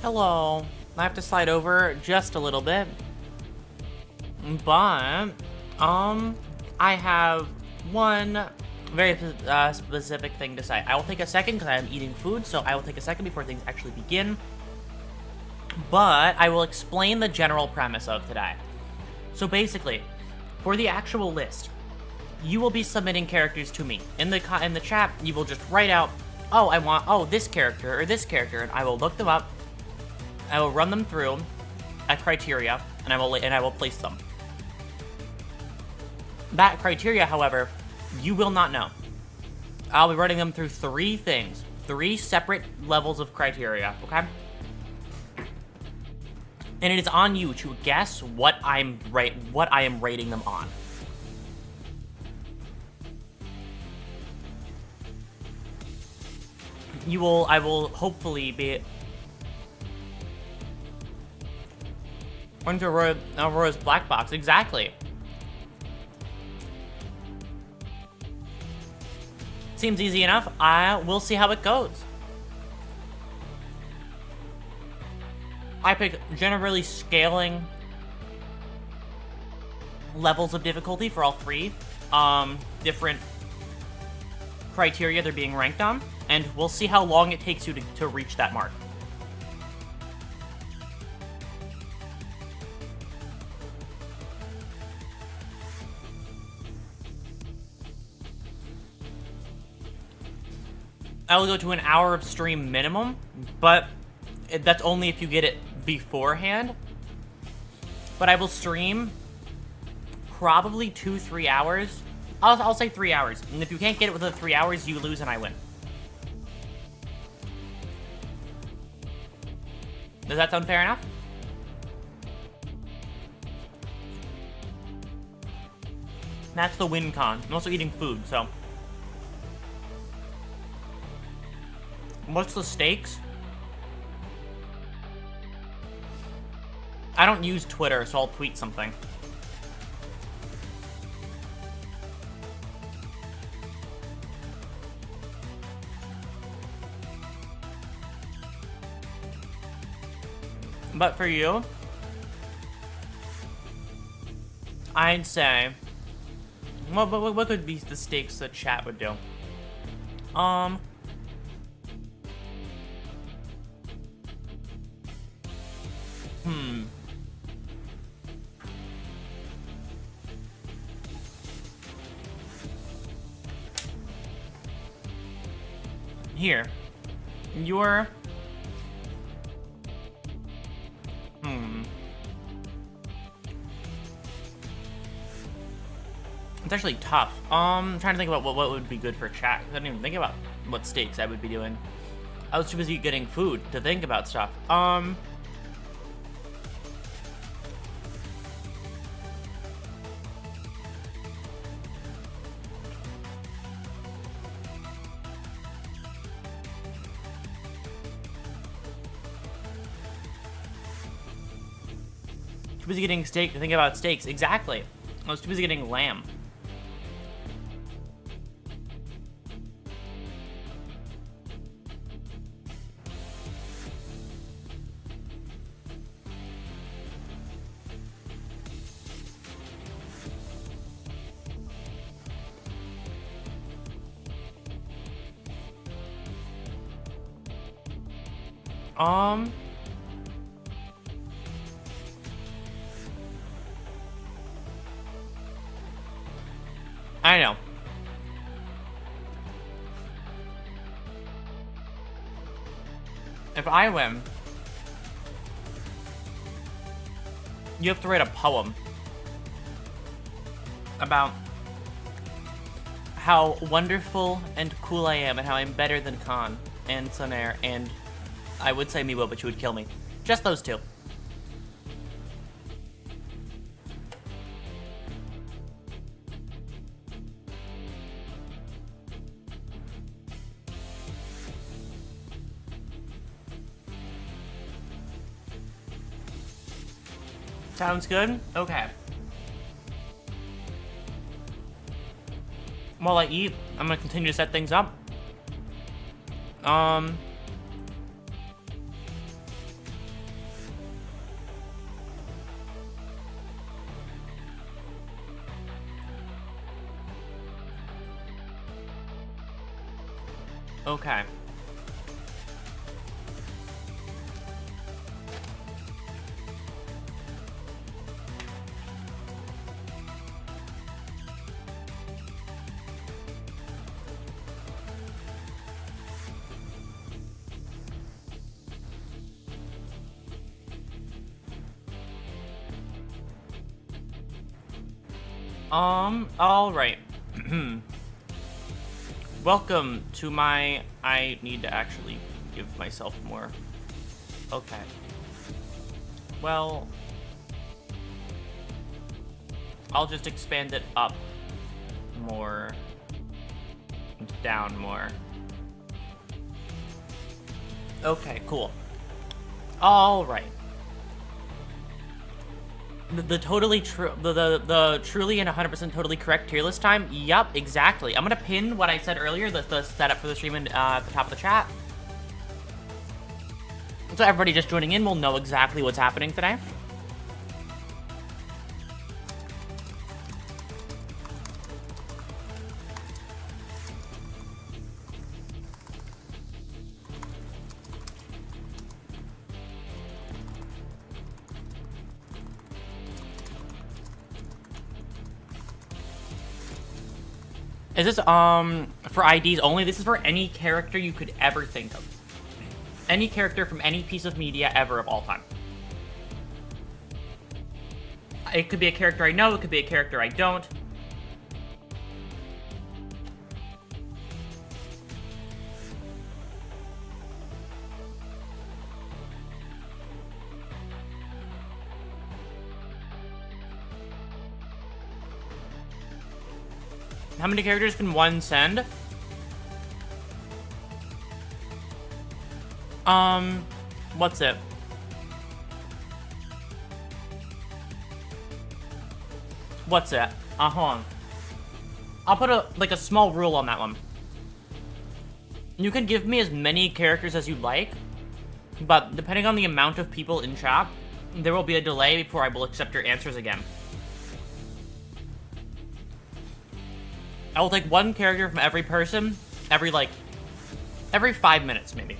Hello. I have to slide over just a little bit. But, I have one very specific thing to say. I will take a second because I am eating food, so I will take a second before things actually begin. But I will explain the general premise of today. So basically, for the actual list, you will be submitting characters to me. In the chat, you will just write out, oh, I want, this character or this character, and I will look them up. I will run them through a criteria, and I will place them. That criteria, however, you will not know. I'll be running them through three separate levels of criteria, okay? And it is on you to guess what I am rating them on. I will hopefully be into Aurora's black box, exactly. Seems easy enough. We'll see how it goes. I pick generally scaling levels of difficulty for all three different criteria they're being ranked on, and we'll see how long it takes you to reach that mark. I will go to an hour of stream minimum, but that's only if you get it beforehand. But I will stream probably 2-3 hours. I'll say 3 hours. And if you can't get it within 3 hours, you lose and I win. Does that sound fair enough? That's the win con. I'm also eating food, so. What's the stakes? I don't use Twitter, so I'll tweet something. But for you, I'd say, what could be the stakes that chat would do? Here, you're... It's actually tough. I'm trying to think about what would be good for chat. I didn't even think about what stakes I would be doing. I was too busy getting food to think about stuff. Too busy getting steak to think about steaks. Exactly. I was too busy getting lamb. I know. If I win, you have to write a poem about how wonderful and cool I am and how I'm better than Khan and Sonair and I would say Meebo, but you would kill me. Just those two. Sounds good? Okay. While I eat, I'm gonna continue to set things up. Okay. All right. Welcome to my... I need to actually give myself more. Okay. Well... I'll just expand it up more. And down more. Okay, cool. All right. The totally true, the truly and 100% totally correct tier list time. Yup, exactly. I'm gonna pin what I said earlier, the setup for the stream at the top of the chat, so everybody just joining in will know exactly what's happening today. Is this, for IDs only? This is for any character you could ever think of. Any character from any piece of media ever of all time. It could be a character I know, it could be a character I don't. How many characters can one send? What's it? What's it? Hold on. I'll put a small rule on that one. You can give me as many characters as you like, but depending on the amount of people in chat, there will be a delay before I will accept your answers again. I will take one character from every person, every 5 minutes, maybe.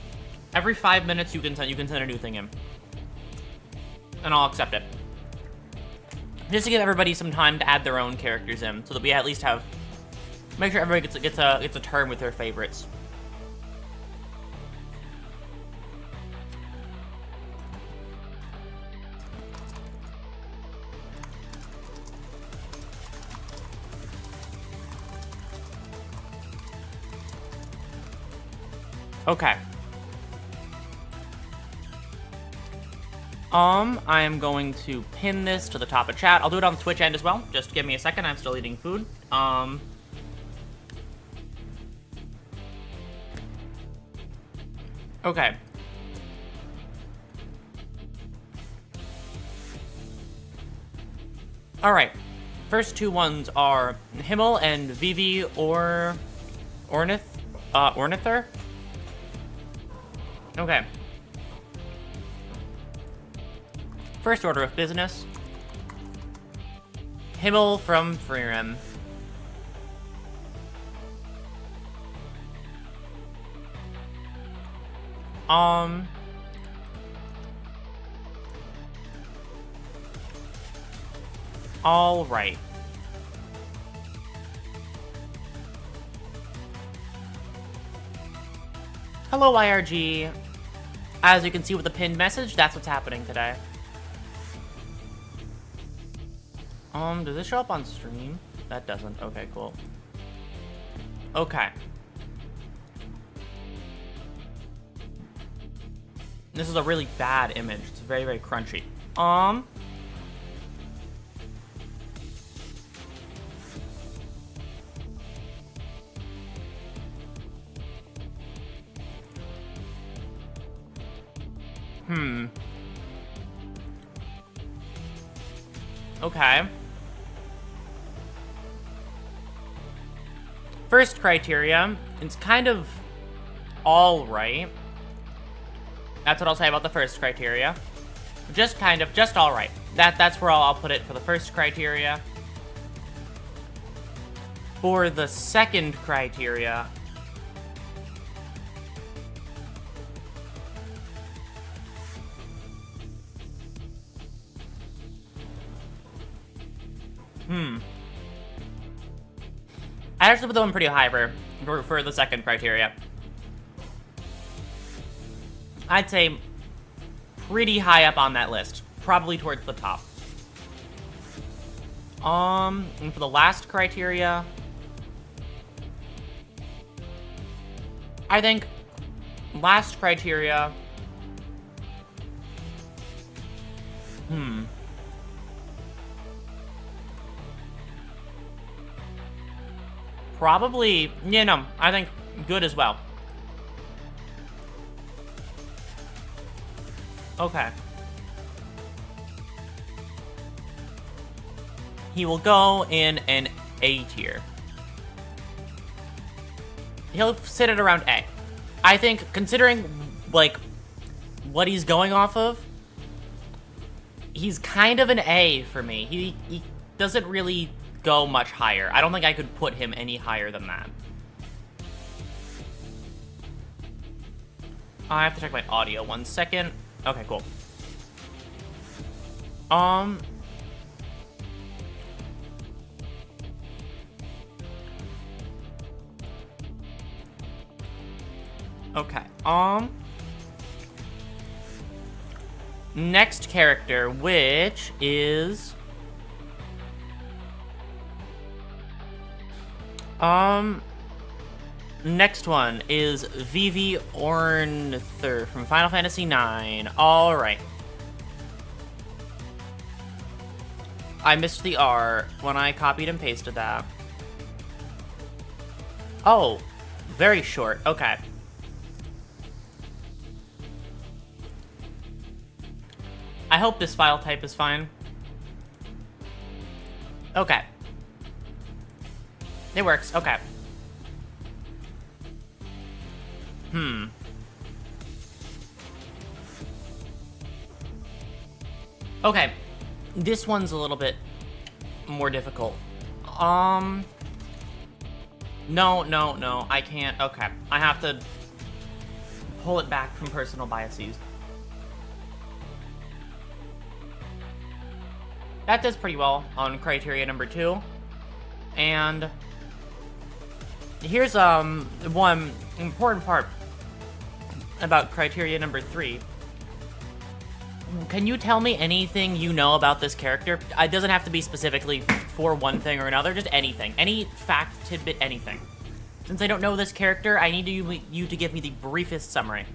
Every 5 minutes you can send a new thing in. And I'll accept it. Just to give everybody some time to add their own characters in, so that we at least have... Make sure everybody gets a turn with their favorites. Okay. I am going to pin this to the top of chat. I'll do it on the Twitch end as well. Just give me a second. I'm still eating food. Okay. Alright. First two ones are Himmel and Vivi or Ornither. Okay. First order of business. Himmel from Freerim. All right. Hello, IRG. As you can see with the pinned message, that's what's happening today. Does this show up on stream? That doesn't. Okay, cool. Okay. This is a really bad image. It's very, very crunchy. Okay. First criteria, it's kind of all right. That's what I'll say about the first criteria. Just kind of, just all right. That's where I'll put it for the first criteria. For the second criteria, I actually put that one pretty high for the second criteria. I'd say pretty high up on that list. Probably towards the top. And for the last criteria, I think last criteria, probably, yeah, no, I think good as well. Okay. He will go in an A tier. He'll sit at around A. I think, considering, like, what he's going off of, he's kind of an A for me. He doesn't really go much higher. I don't think I could put him any higher than that. I have to check my audio 1 second. Okay, cool. Okay, next character, which is... Next one is Vivi Ornthur from Final Fantasy IX. Alright. I missed the R when I copied and pasted that. Oh, very short. Okay. I hope this file type is fine. Okay. It works. Okay. Okay. This one's a little bit more difficult. No, I can't. Okay. I have to pull it back from personal biases. That does pretty well on criteria number 2. And here's one important part about criteria number 3. Can you tell me anything you know about this character? It doesn't have to be specifically for one thing or another, just anything. Any fact, tidbit, anything. Since I don't know this character, I need you to give me the briefest summary.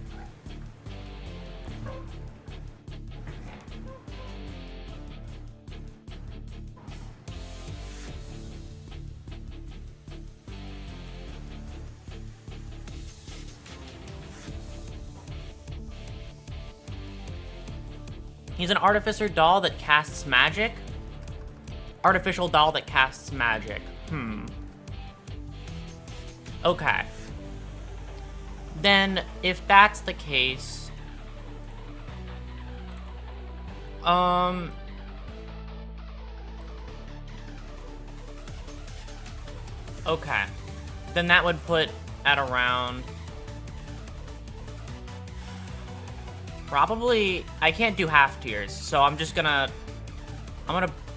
He's an artificer doll that casts magic. Artificial doll that casts magic. Okay. Then, if that's the case... Okay. Then that would put at around... Probably, I can't do half tiers, so I'm gonna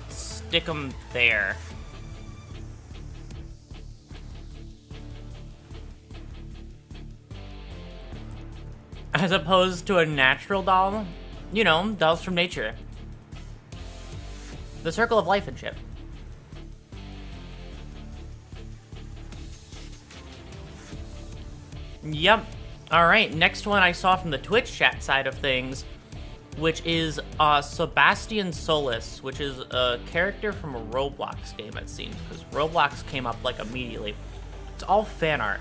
stick them there. As opposed to a natural doll, you know, dolls from nature. The circle of life and shit. Yep. Alright, next one I saw from the Twitch chat side of things, which is Sebastian Solis, which is a character from a Roblox game, it seems, because Roblox came up, like, immediately. It's all fan art.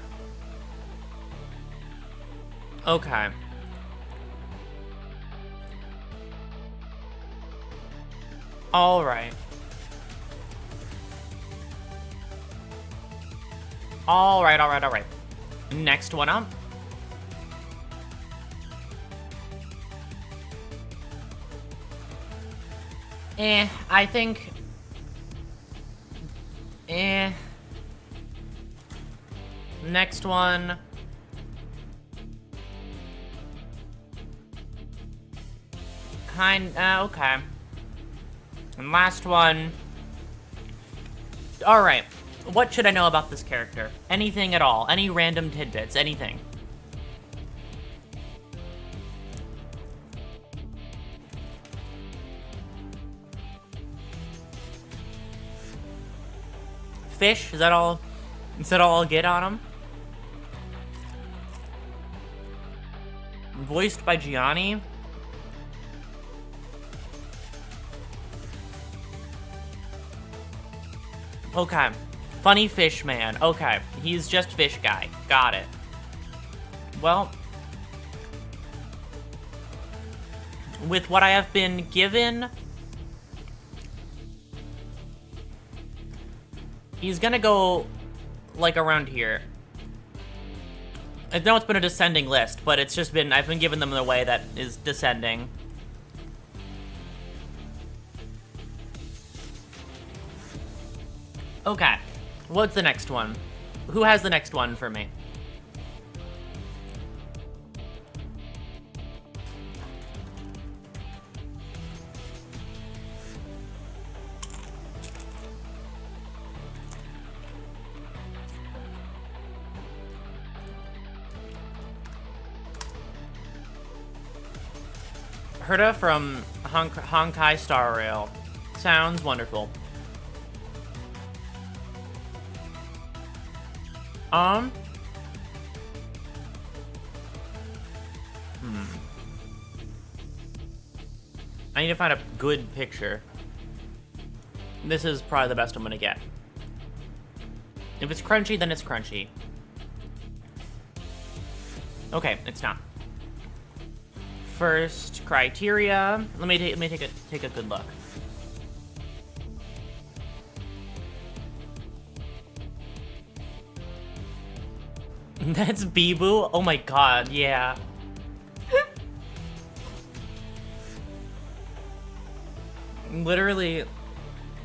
Okay. Alright. Alright. Next one up. I think... Next one... Okay. And last one... All right. What should I know about this character? Anything at all? Any random tidbits? Anything? Fish? Is that all? Is that all I'll get on him? Voiced by Gianni. Okay. Funny fish man. Okay. He's just fish guy. Got it. Well, with what I have been given, he's gonna go, like, around here. I know it's been a descending list, but it's just been, I've been giving them the way that is descending. Okay. What's the next one? Who has the next one for me? Herta from Honkai Star Rail. Sounds wonderful. I need to find a good picture. This is probably the best I'm gonna get. If it's crunchy, then it's crunchy. Okay, it's not. First criteria. Let me take a good look. That's Bibu? Oh my god, yeah. Literally,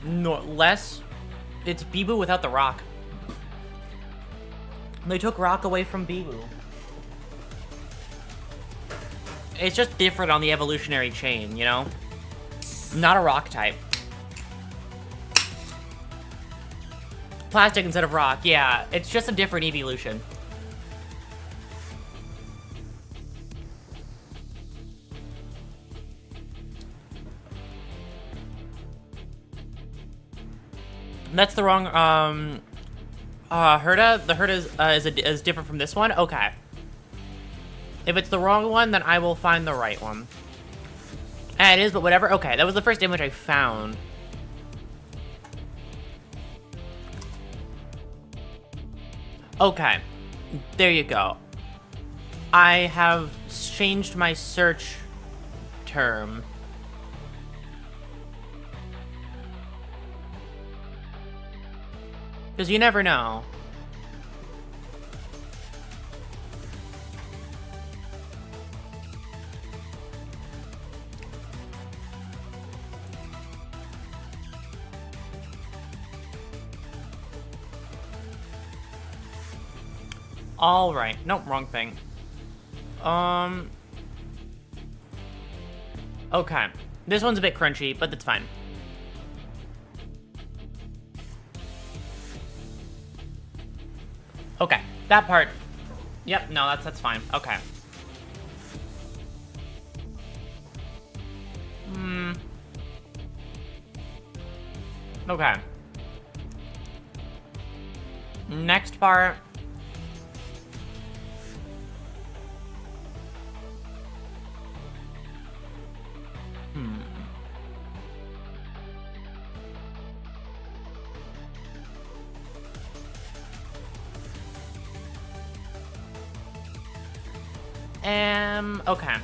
no less. It's Bibu without the rock. They took rock away from Bibu. It's just different on the evolutionary chain, you know? Not a rock type. Plastic instead of rock, yeah. It's just a different evolution. That's the wrong, Herta? The Herta is different from this one? Okay. If it's the wrong one, then I will find the right one. And it is, but whatever. Okay, that was the first image I found. Okay. There you go. I have changed my search term. Because you never know. All right. Nope, wrong thing. Okay. This one's a bit crunchy, but that's fine. Okay, that part. Yep, no, that's fine. Okay. Okay. Next part. Okay.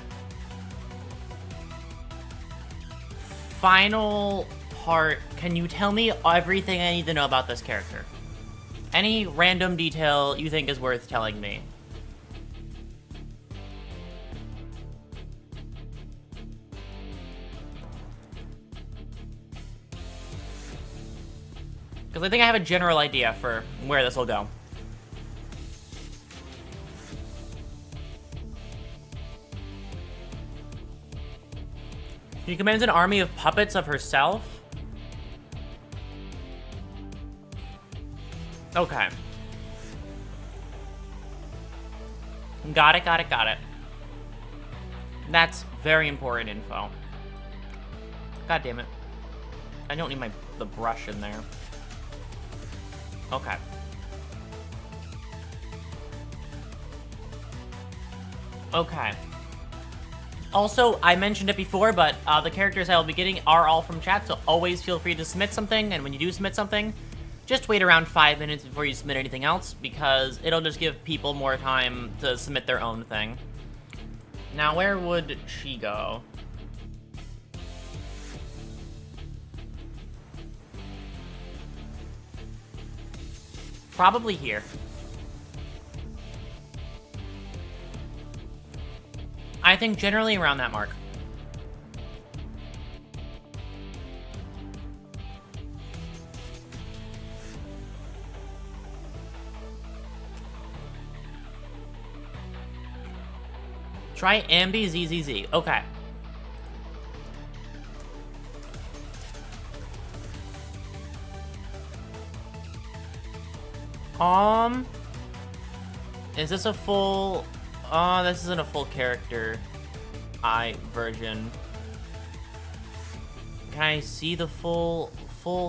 Final part. Can you tell me everything I need to know about this character? Any random detail you think is worth telling me? Because I think I have a general idea for where this will go. She commands an army of puppets of herself. Okay. Got it, got it, got it. That's very important info. God damn it. I don't need the brush in there. Okay. Okay. Also, I mentioned it before, but the characters I will be getting are all from chat, so always feel free to submit something, and when you do submit something, just wait around 5 minutes before you submit anything else, because it'll just give people more time to submit their own thing. Now, where would she go? Probably here. I think generally around that mark. Try Ambi ZZZ. Okay. Is this a full... this isn't a full character version. Can I see the full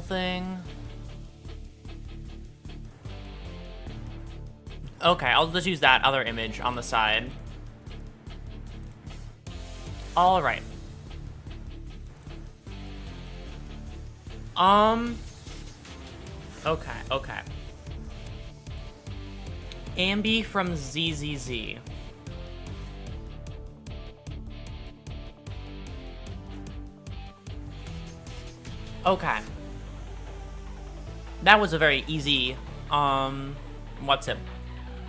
thing? Okay, I'll just use that other image on the side. All right. Okay. Ambi from ZZZ. Okay. That was a very easy, what's it?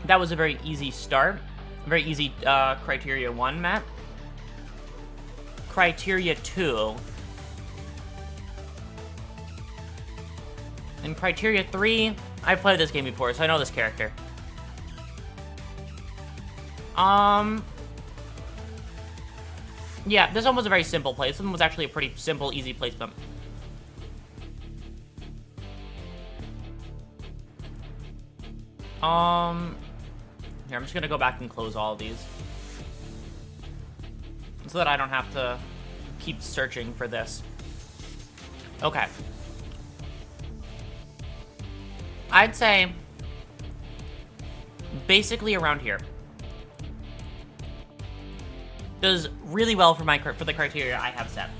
That was a very easy start. Very easy, criteria 1 map. Criteria 2. And criteria 3, I've played this game before, so I know this character. Yeah, this one was a very simple place. This one was actually a pretty simple, easy placement. Here, I'm just gonna go back and close all of these. So that I don't have to keep searching for this. Okay. I'd say basically around here. Does really well for the criteria I have set.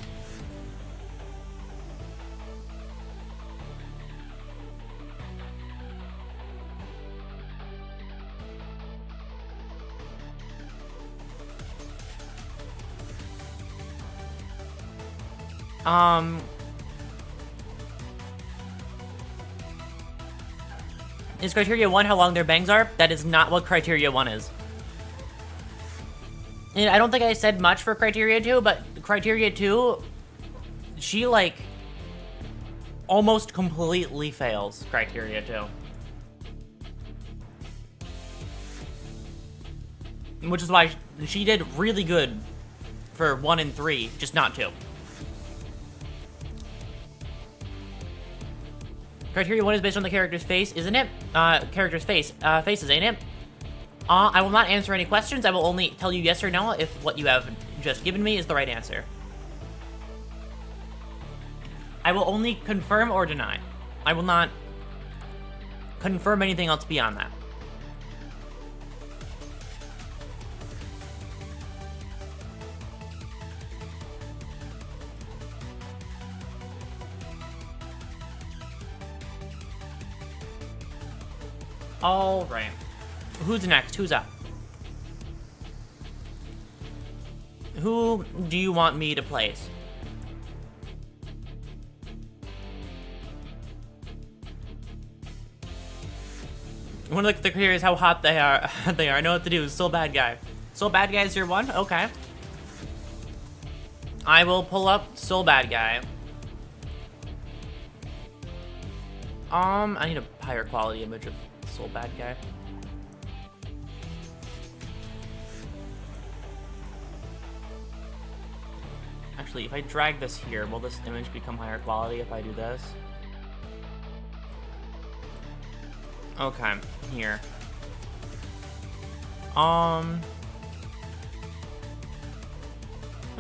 Is criteria 1 how long their bangs are? That is not what criteria 1 is. And I don't think I said much for criteria 2, but criteria 2, she, like, almost completely fails criteria 2. Which is why she did really good for 1 and 3, just not 2. Criteria 1 is based on the character's face, isn't it? Character's face. Faces, ain't it? I will not answer any questions. I will only tell you yes or no if what you have just given me is the right answer. I will only confirm or deny. I will not confirm anything else beyond that. All right. Who's next? Who's up? Who do you want me to place? One of the criteria is how hot they are. I know what to do. Soul Bad Guy. Soul Bad Guy is your one? Okay. I will pull up Soul Bad Guy. I need a higher quality image of Soul Bad Guy. Actually, if I drag this here, will this image become higher quality if I do this? Okay, here. I'm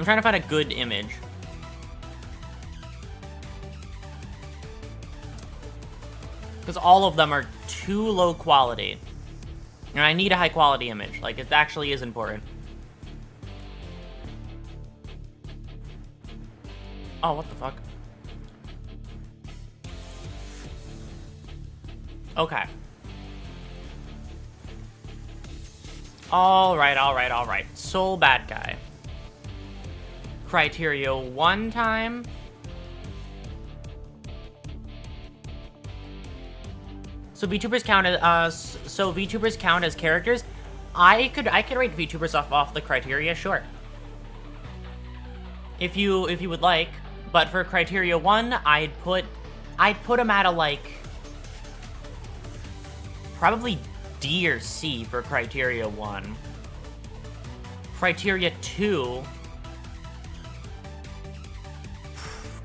trying to find a good image. Because all of them are too low quality. And I need a high quality image. Like, it actually is important. Oh, what the fuck? Okay. Alright. Soul bad guy. Criteria 1 time. So VTubers count as VTubers count as characters. I could rate VTubers off the criteria, sure. If you would like, but for criteria 1, I'd put them at a like probably D or C for criteria 1. Criteria 2.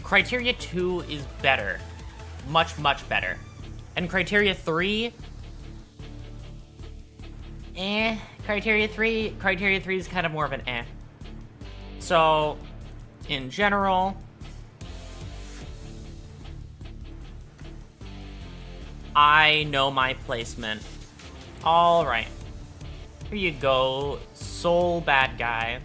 Criteria 2 is better. Much better. And criteria 3, criteria 3 is kind of more of an eh. So, in general, I know my placement. Alright. Here you go, soul bad guy.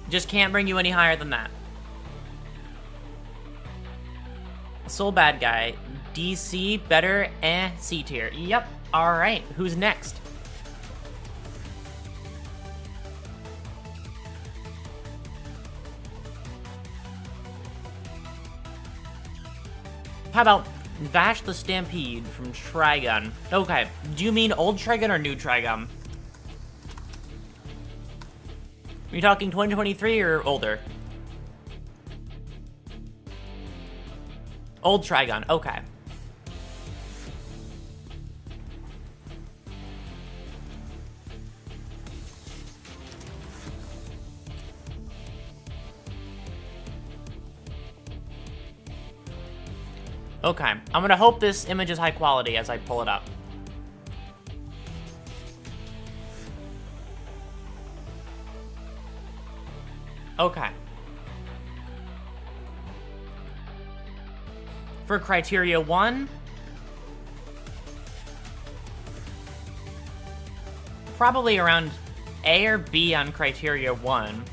Just can't bring you any higher than that. Soul bad guy. DC, better, C tier. Yep. Alright, who's next? How about Vash the Stampede from Trigun? Okay, do you mean old Trigun or new Trigun? Are you talking 2023 or older? Old Trigun, okay. Okay, I'm gonna hope this image is high quality as I pull it up. Okay. For criteria 1, probably around A or B on criteria 1.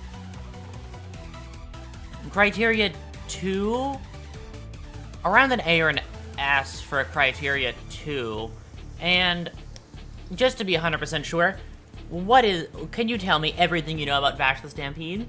Criteria 2, around an A or an S for criteria 2. And just to be 100% sure, can you tell me everything you know about Vash the Stampede?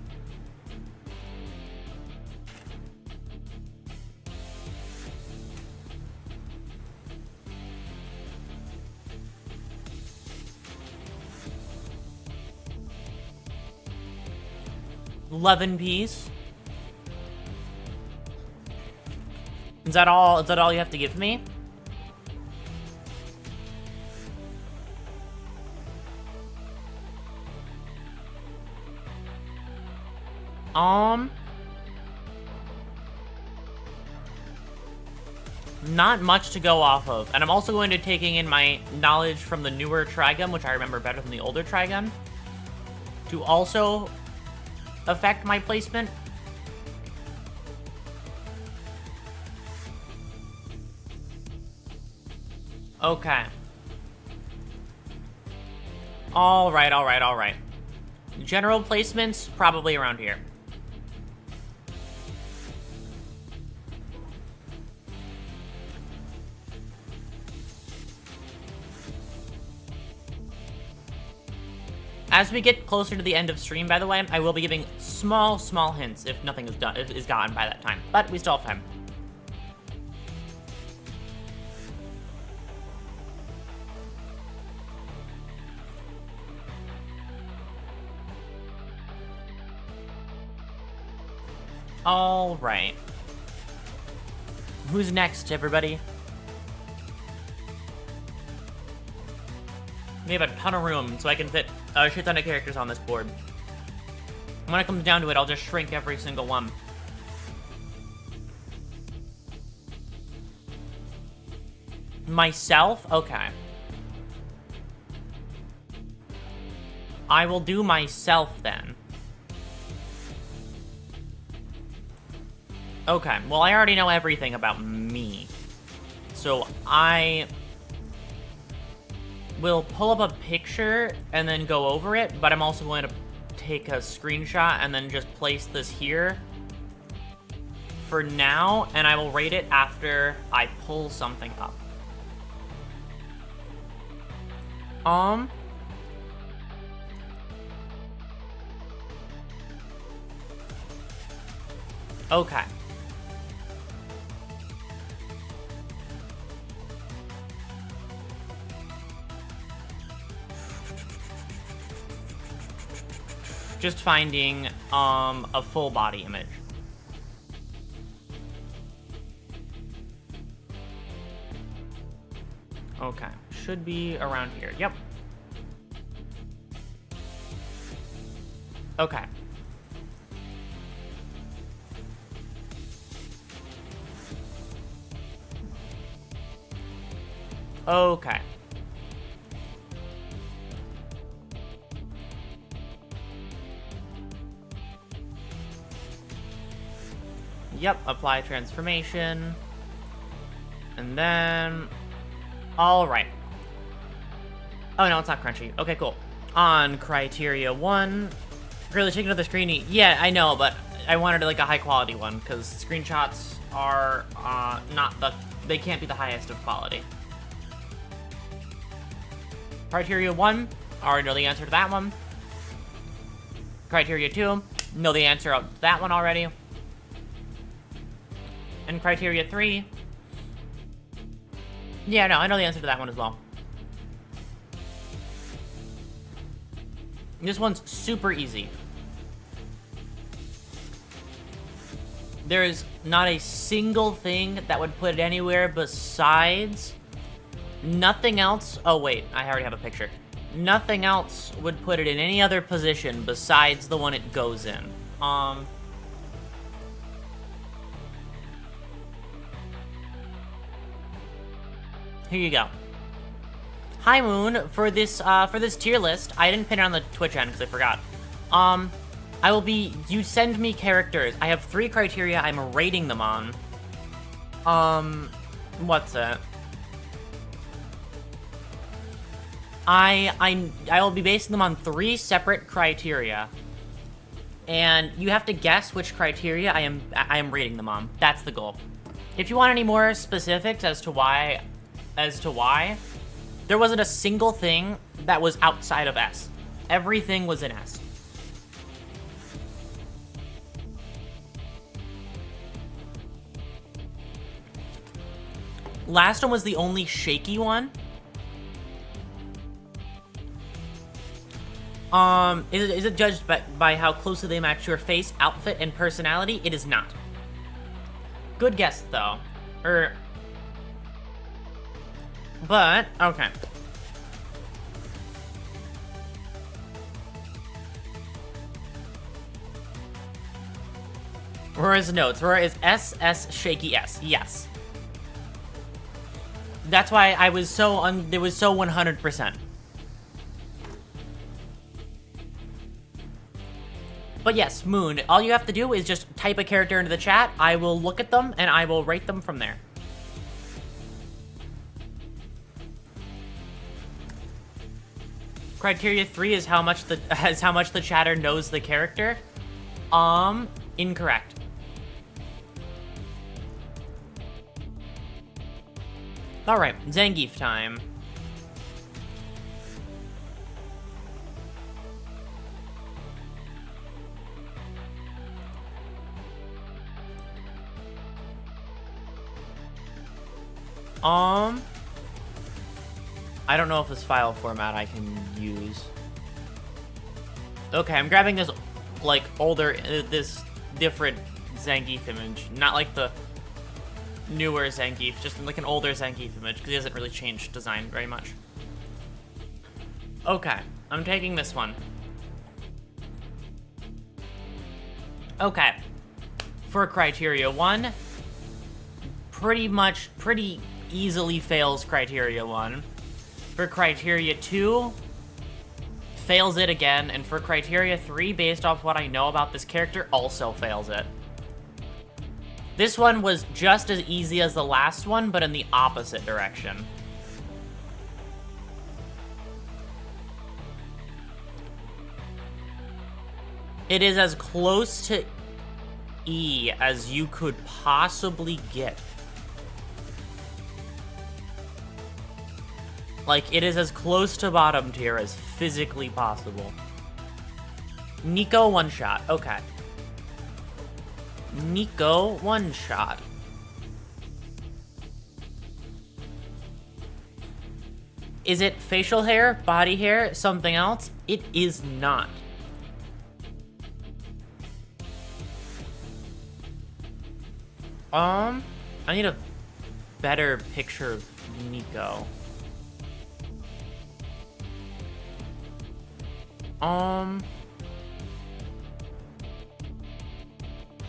$11 Is that all you have to give me? Not much to go off of. And I'm also going to taking in my knowledge from the newer Trigun, which I remember better than the older Trigun, to also affect my placement. Okay. Alright. General placements, probably around here. As we get closer to the end of stream, by the way, I will be giving small hints if nothing is gotten by that time. But we still have time. All right. Who's next, everybody? We have a ton of room, so I can fit a shit ton of characters on this board. When it comes down to it, I'll just shrink every single one. Myself? Okay. I will do myself then. Okay, well, I already know everything about me. So I will pull up a picture and then go over it, but I'm also going to take a screenshot and then just place this here for now, and I will rate it after I pull something up. Okay. Just finding a full body image. Okay, should be around here. Yep. Okay. Okay. Yep, apply transformation. And then... Alright. Oh, no, it's not crunchy. Okay, cool. On criteria 1... Really, take another screen. Yeah, I know, but I wanted, like, a high-quality one, because screenshots are not the... They can't be the highest of quality. Criteria 1, already know the answer to that one. Criteria 2, know the answer to that one already. And criteria 3, yeah, no, I know the answer to that one as well. This one's super easy. There is not a single thing that would put it anywhere besides... Nothing else... Oh, wait, I already have a picture. Nothing else would put it in any other position besides the one it goes in. Here you go. Hi, Moon. For this tier list, I didn't pin it on the Twitch end because I forgot. I will be... You send me characters. I have 3 criteria I'm rating them on. What's it? I will be basing them on 3 separate criteria. And you have to guess which criteria I am rating them on. That's the goal. If you want any more specifics as to why, there wasn't a single thing that was outside of S. Everything was in S. Last one was the only shaky one. Is it judged by how closely they match your face, outfit, and personality? It is not. Good guess, though. But, okay. Aurora's notes. Aurora is SS shaky S. Yes. That's why I was so it was so 100%. But yes, Moon, all you have to do is just type a character into the chat. I will look at them, and I will rate them from there. Criteria 3 is how much the chatter knows the character. Incorrect. Alright, Zangief time. I don't know if this file format I can use. Okay, I'm grabbing this, like, older, this different Zangief image. Not like the newer Zangief, just like an older Zangief image, because he hasn't really changed design very much. Okay, I'm taking this one. Okay. For criteria 1, pretty easily fails criteria 1. For criteria 2, fails it again. And for criteria 3, based off what I know about this character, also fails it. This one was just as easy as the last one, but in the opposite direction. It is as close to E as you could possibly get. Like, it is as close to bottom tier as physically possible. Nico one-shot. Okay. Nico one-shot. Is it facial hair, body hair, something else? It is not. I need a better picture of Nico.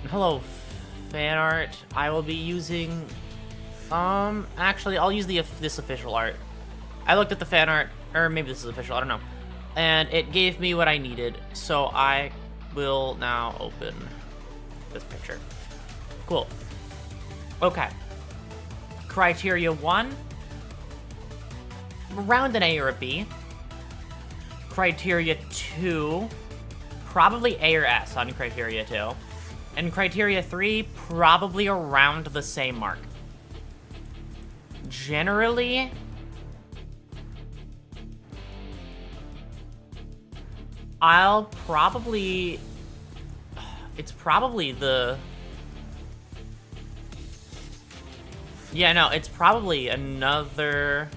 Hello, fan art. I will be using, actually, I'll use this official art. I looked at the fan art, or maybe this is official, I don't know. And it gave me what I needed, so I will now open this picture. Cool. Okay. Criteria 1. Around an A or a B. Criteria 2. Probably A or S on criteria 2. And criteria 3, probably around the same mark. Generally, I'll probably... It's probably the... Yeah, no, it's probably another...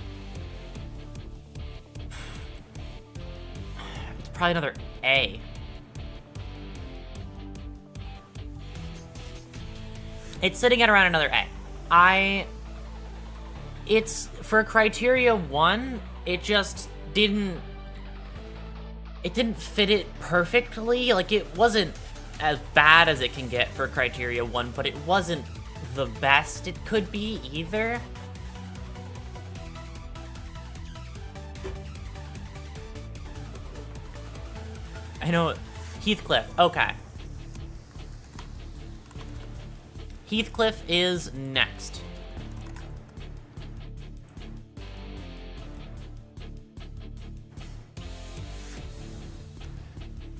It's probably another A. It's sitting at around another A. It's, for criteria 1, it just didn't... It didn't fit it perfectly. Like, it wasn't as bad as it can get for criteria 1, but it wasn't the best it could be either. I know. Heathcliff. Okay. Heathcliff is next.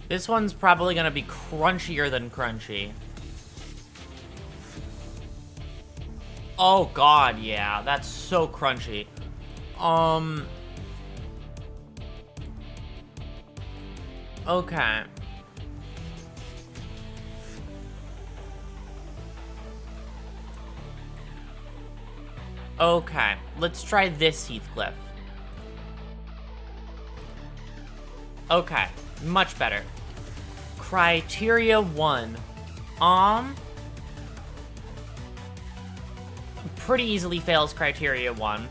This one's probably gonna be crunchier than crunchy. Oh god, yeah, that's so crunchy. Okay. Okay, let's try this Heathcliff. Okay, much better. Criteria 1. Pretty easily fails criteria 1.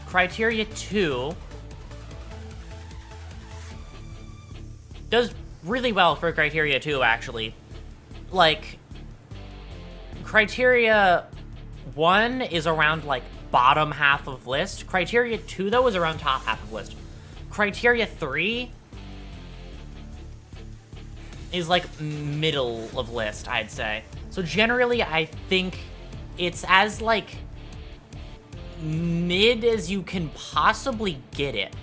Criteria 2 does really well for criteria 2, actually. Like, criteria 1 is around, like, bottom half of list. Criteria 2, though, is around top half of list. Criteria 3 is, like, middle of list, I'd say. So generally, I think it's as, like, mid as you can possibly get it.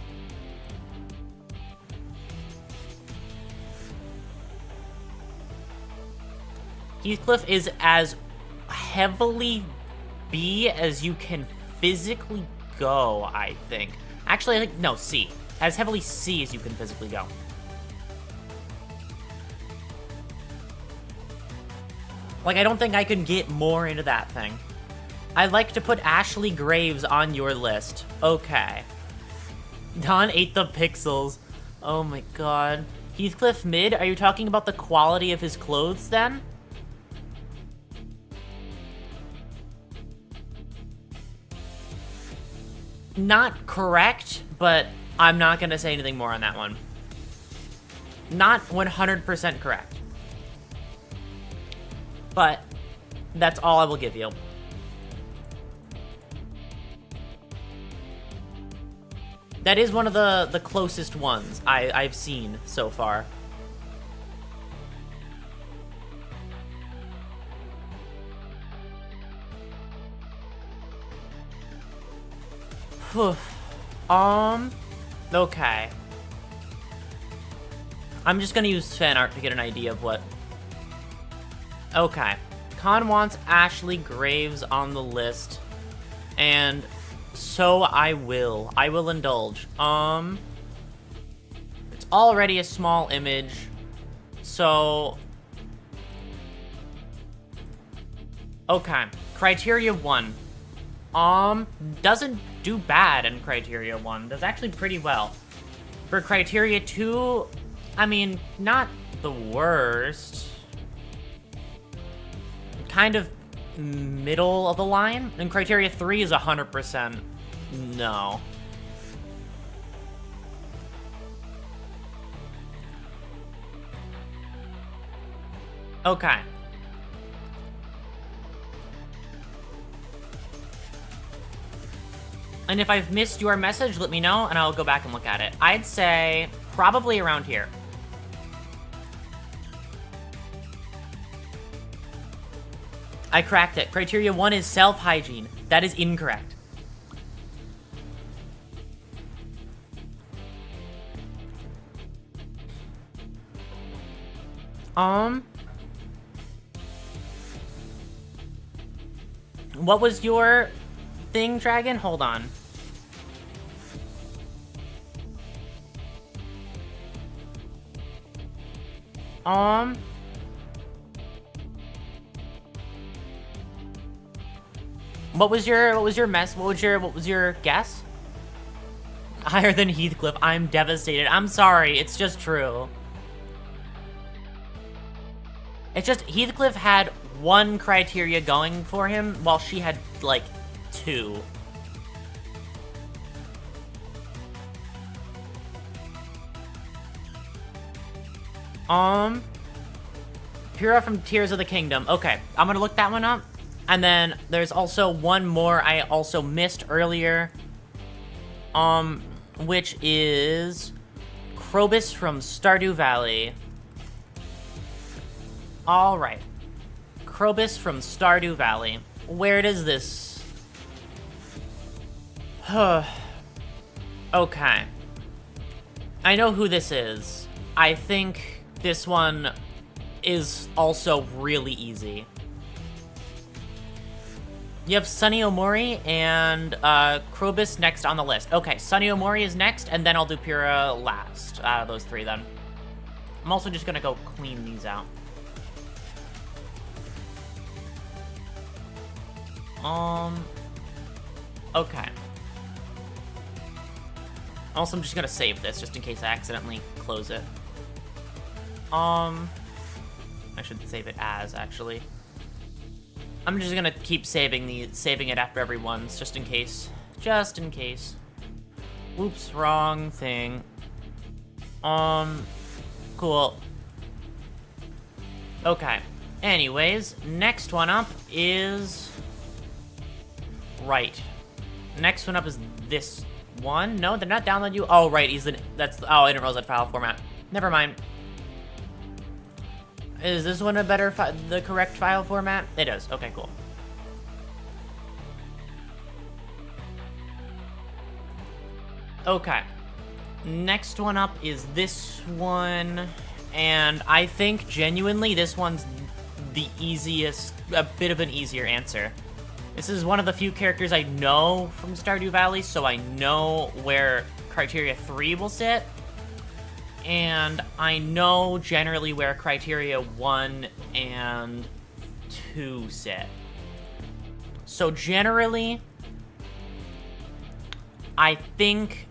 Heathcliff is as heavily B as you can physically go, I think. Actually, I think, no, C. As heavily C as you can physically go. Like, I don't think I can get more into that thing. I'd like to put Ashley Graves on your list. Okay. Don ate the pixels. Oh my god. Heathcliff mid? Are you talking about the quality of his clothes, then? Not correct, but I'm not gonna say anything more on that one. Not 100% correct. but that's all I will give you. That is one of the closest ones I've seen so far. Okay. I'm just gonna use fan art to get an idea of what... Okay. Khan wants Ashley Graves on the list, and so I will. I will indulge. It's already a small image, so... Okay. Criteria 1. Doesn't do bad in Criteria 1. Does actually pretty well. For Criteria 2, I mean, not the worst. Kind of middle of the line. And Criteria 3 is 100% no. Okay. And if I've missed your message, let me know, and I'll go back and look at it. I'd say probably around here. I cracked it. Criteria 1 is self-hygiene. That is incorrect. What was your thing, Dragon? Hold on. What was your guess? Higher than Heathcliff. I'm devastated. I'm sorry. It's just true. It's just Heathcliff had 1 criteria going for him, while she had, like, 2. Pyrrha from Tears of the Kingdom. Okay, I'm gonna look that one up. And then there's also one more I also missed earlier. Which is Krobus from Stardew Valley. Alright. Krobus from Stardew Valley. Where does this... Okay. I know who this is. I think this one is also really easy. You have Sunny Omori and Krobus next on the list. Okay, Sunny Omori is next, and then I'll do Pyrrha last out of those 3 then. I'm also just gonna go clean these out. Okay. Also, I'm just gonna save this just in case I accidentally close it. I should save it as, actually. I'm just gonna keep saving it after everyone's, just in case. Just in case. Oops, wrong thing. Cool. Okay. Anyways, next one up is... Right. Next one up is this one. No, they're not download you. Oh, right, that's... Oh, I didn't realize that file format. Never mind. Is this one the correct file format? It is. Okay, cool. Okay. Next one up is this one. And I think, genuinely, this one's the easiest, a bit of an easier answer. This is one of the few characters I know from Stardew Valley, so I know where Criteria 3 will sit. And I know generally where Criteria 1 and 2 sit. So generally, I think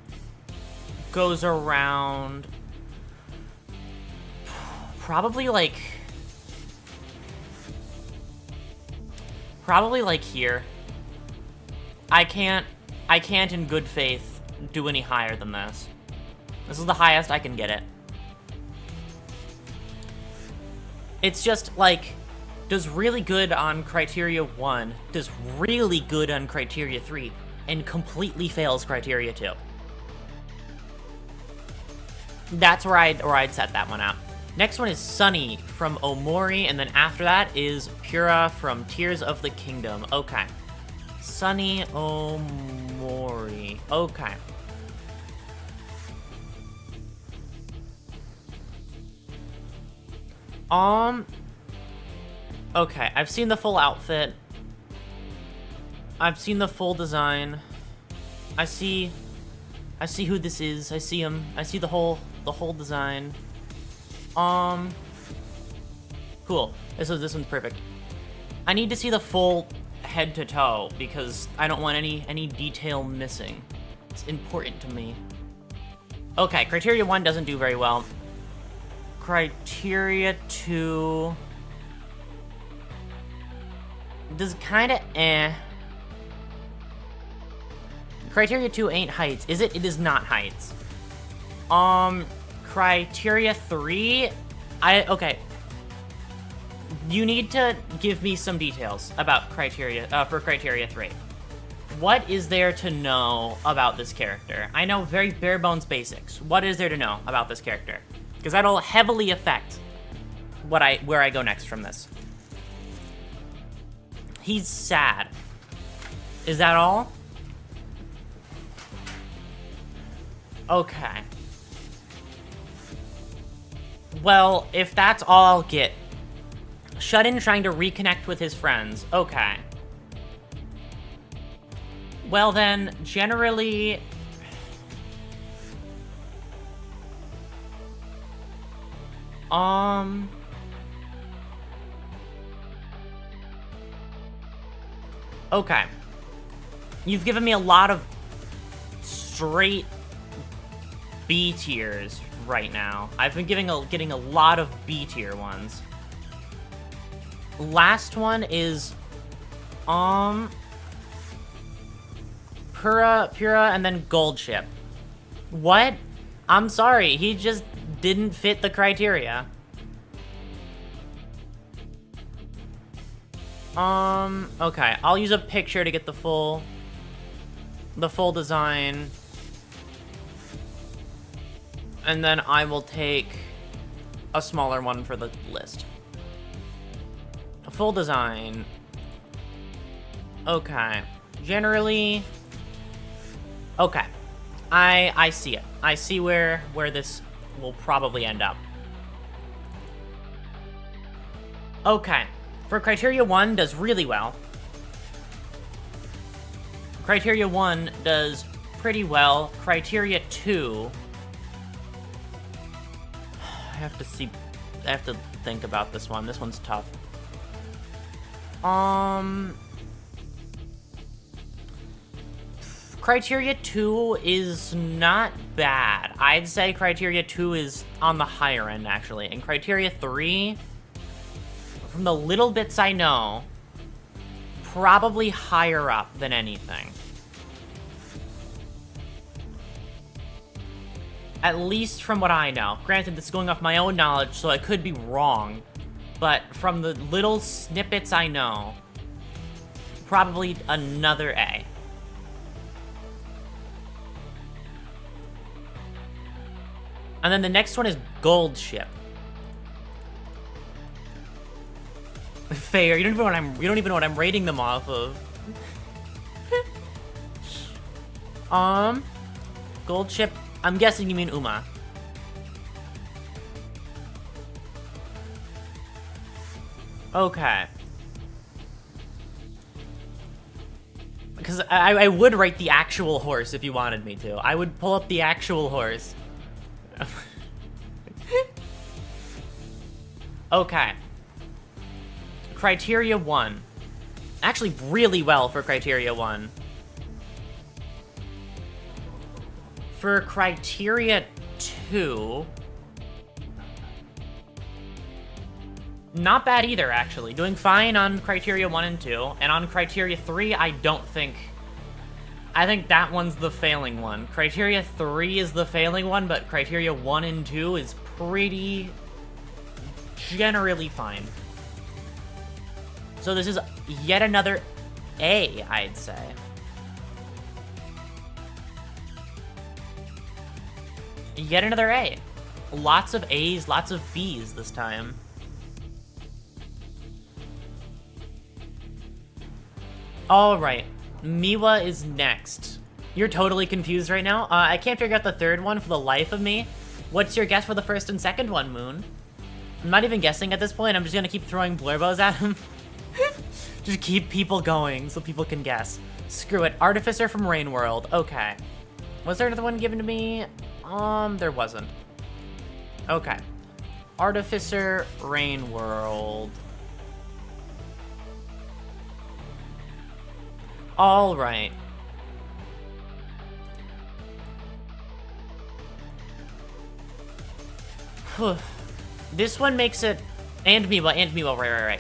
goes around probably like here. I can't in good faith do any higher than this. This is the highest I can get it. It's just, like, does really good on criteria 1, does really good on criteria 3, and completely fails criteria 2. That's where I'd set that one out. Next one is Sunny from Omori, and then after that is Pura from Tears of the Kingdom. Okay. Sunny Omori. Okay. Okay, I've seen the full outfit. I've seen the full design. I see who this is. I see him. I see the whole design. Cool. This one's perfect. I need to see the full head to toe because I don't want any detail missing. It's important to me. Okay, criteria 1 doesn't do very well. Criteria 2 does kinda Criteria 2 ain't heights. Is it? It is not heights. Criteria 3, okay. You need to give me some details about criteria, for criteria 3. What is there to know about this character? I know very bare bones basics. What is there to know about this character? Because that'll heavily affect where I go next from this. He's sad. Is that all? Okay. Well, if that's all I'll get. Shut-in trying to reconnect with his friends. Okay. Well then, generally... Okay. You've given me a lot of straight B tiers right now. I've been getting a lot of B tier ones. Last one is Pura, and then Gold Ship. What? I'm sorry, he just didn't fit the criteria. Okay, I'll use a picture to get the full design. And then I will take a smaller one for the list. A full design. Okay. Generally, okay. I see it. I see where this will probably end up. Okay. For criteria 1 does really well. Criteria 1 does pretty well. Criteria 2, I have to think about this one. This one's tough. Criteria 2 is not bad. I'd say criteria 2 is on the higher end, actually. And criteria 3, from the little bits I know, probably higher up than anything. At least from what I know. Granted, this is going off my own knowledge, so I could be wrong. But from the little snippets I know, probably another A. And then the next one is Gold Ship. Fair. You don't even know what I'm rating them off of. Gold Ship. I'm guessing you mean Uma. Okay. Because I would rate the actual horse if you wanted me to. I would pull up the actual horse. Okay. Criteria 1. Actually, really well for Criteria 1. For Criteria 2... not bad either, actually. Doing fine on Criteria 1 and 2. And on Criteria 3, I don't think... I think that one's the failing one. Criteria 3 is the failing one, but Criteria 1 and 2 is pretty... generally fine. So this is yet another A, I'd say. Yet another A. Lots of A's, lots of B's this time. Alright, Miwa is next. You're totally confused right now? I can't figure out the third one for the life of me. What's your guess for the first and second one, Moon? I'm not even guessing at this point, I'm just gonna keep throwing blurbos at him. Just keep people going so people can guess. Screw it, Artificer from Rain World, okay. Was there another one given to me? There wasn't. Okay. Artificer, Rain World. Alright. This one makes it... And Miwa, right.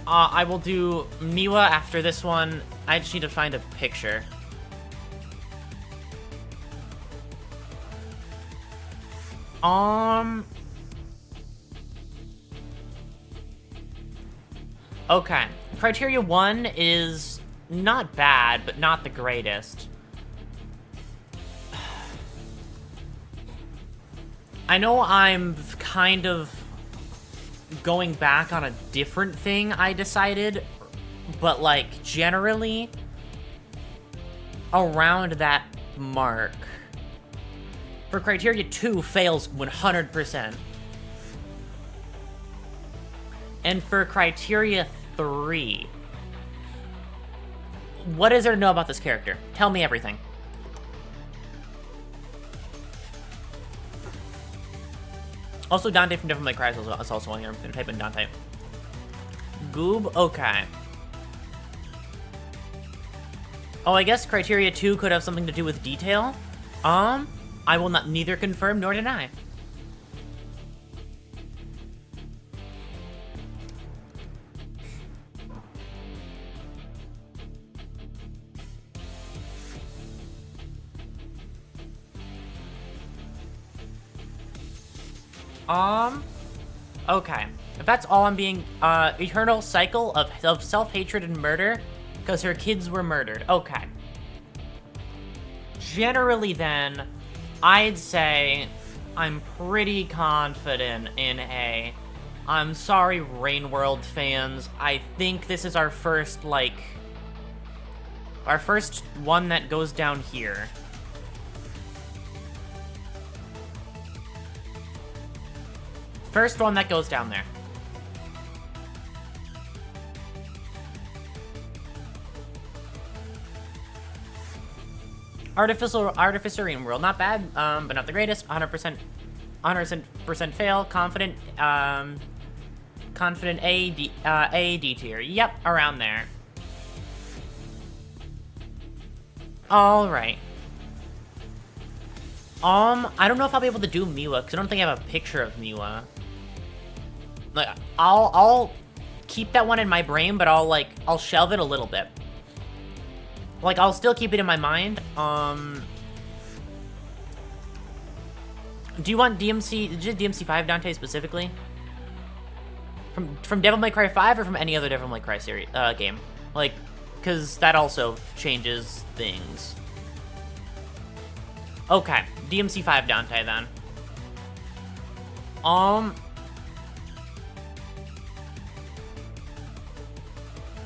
I will do Miwa after this one. I just need to find a picture. Okay. Criteria 1 is not bad, but not the greatest. I know I'm kind of going back on a different thing I decided, but like generally around that mark. For criteria 2, fails 100%. And for criteria 3, what is there to know about this character? Tell me everything. Also, Dante from Devil May Cry is also on here. I'm gonna type in Dante. Goob, okay. Oh, I guess criteria 2 could have something to do with detail. I will not neither confirm nor deny. Okay. If that's all I'm being, eternal cycle of self-hatred and murder, because her kids were murdered. Okay. Generally then, I'd say I'm pretty confident in A. I'm sorry, Rain World fans. I think this is our first, like, our first one that goes down here. First one that goes down there. Artificer Rain World, not bad, but not the greatest. 100% fail. Confident, confident A, D tier. Yep, around there. All right. I don't know if I'll be able to do Miwa because I don't think I have a picture of Miwa. Like, I'll keep that one in my brain, but I'll shelve it a little bit. Like, I'll still keep it in my mind. Do you want DMC, just DMC 5 Dante specifically? From Devil May Cry 5 or from any other Devil May Cry series, game? Like, because that also changes things. Okay, DMC 5 Dante then.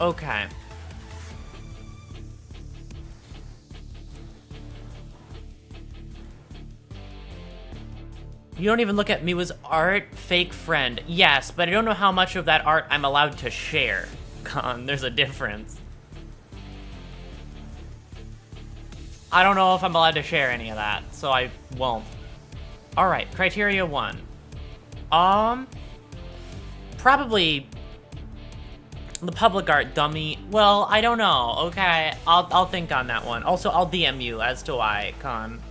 Okay. You don't even look at Miwa's art, fake friend. Yes, but I don't know how much of that art I'm allowed to share. There's a difference. I don't know if I'm allowed to share any of that, so I won't. Alright, criteria 1. Probably the public art dummy. Well, I don't know. Okay, I'll think on that one. Also, I'll DM you as to why, Con.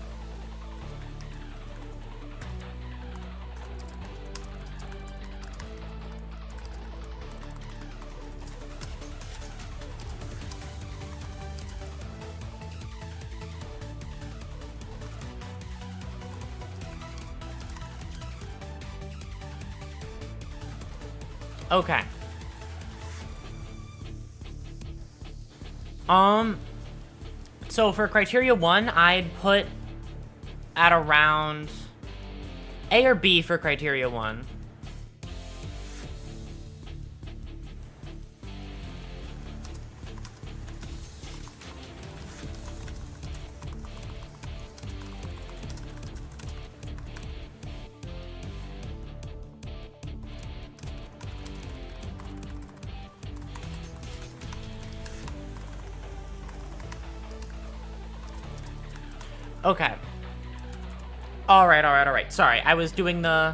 Okay. So for criteria 1, I'd put at around A or B for criteria 1. Okay. Alright. Sorry, I was doing the...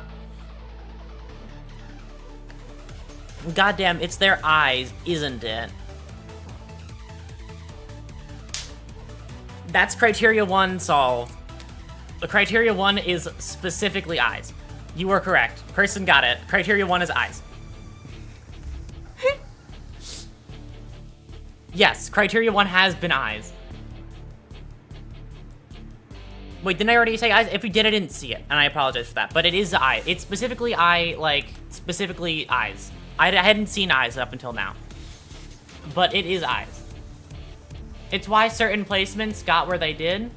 Goddamn, it's their eyes, isn't it? That's criteria 1 solved. The criteria 1 is specifically eyes. You were correct. Person got it. Criteria 1 is eyes. Yes, criteria 1 has been eyes. Wait, didn't I already say eyes? If we did, I didn't see it, and I apologize for that. But it is eye. It's specifically eye, like, specifically eyes. I hadn't seen eyes up until now. But it is eyes. It's why certain placements got where they did.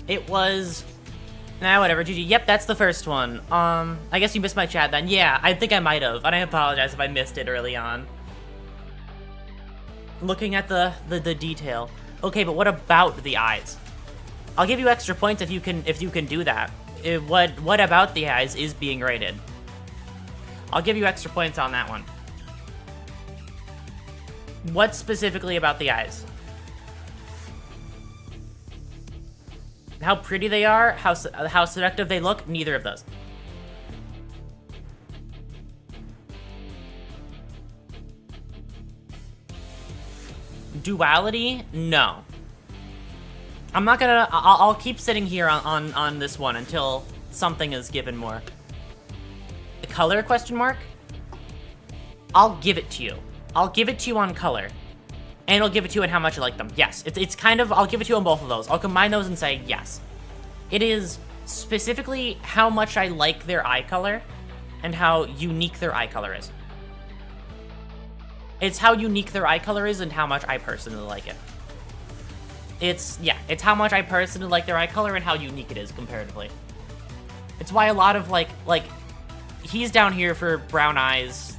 It was... Nah, whatever, GG. Yep, that's the first one. I guess you missed my chat then. Yeah, I think I might have, and I apologize if I missed it early on. Looking at the detail. Okay, but what about the eyes? I'll give you extra points if you can do that. What about the eyes is being rated? I'll give you extra points on that one. What specifically about the eyes? How pretty they are, how seductive they look, neither of those. Duality? No. I'm not gonna... I'll keep sitting here on this one until something is given more. The color, question mark? I'll give it to you. I'll give it to you on color. And I'll give it to you on how much I like them. Yes, it's kind of... I'll give it to you on both of those. I'll combine those and say yes. It is specifically how much I like their eye color and how unique their eye color is. It's how unique their eye color is and how much I personally like it. It's how much I personally like their eye color and how unique it is comparatively. It's why a lot of, like, he's down here for brown eyes,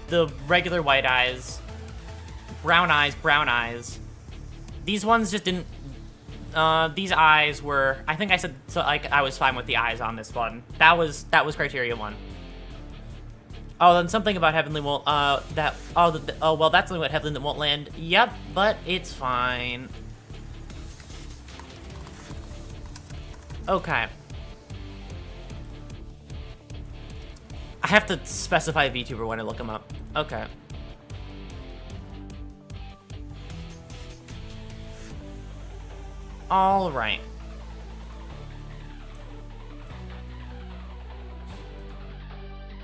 the regular white eyes, brown eyes. These ones just didn't, these eyes were, I think I said, so, like, I was fine with the eyes on this one. That was criteria 1. Oh, then something about Heavenly won't, well, that's something about Heavenly that won't land. Yep, but it's fine. Okay. I have to specify VTuber when I look him up. Okay. All right.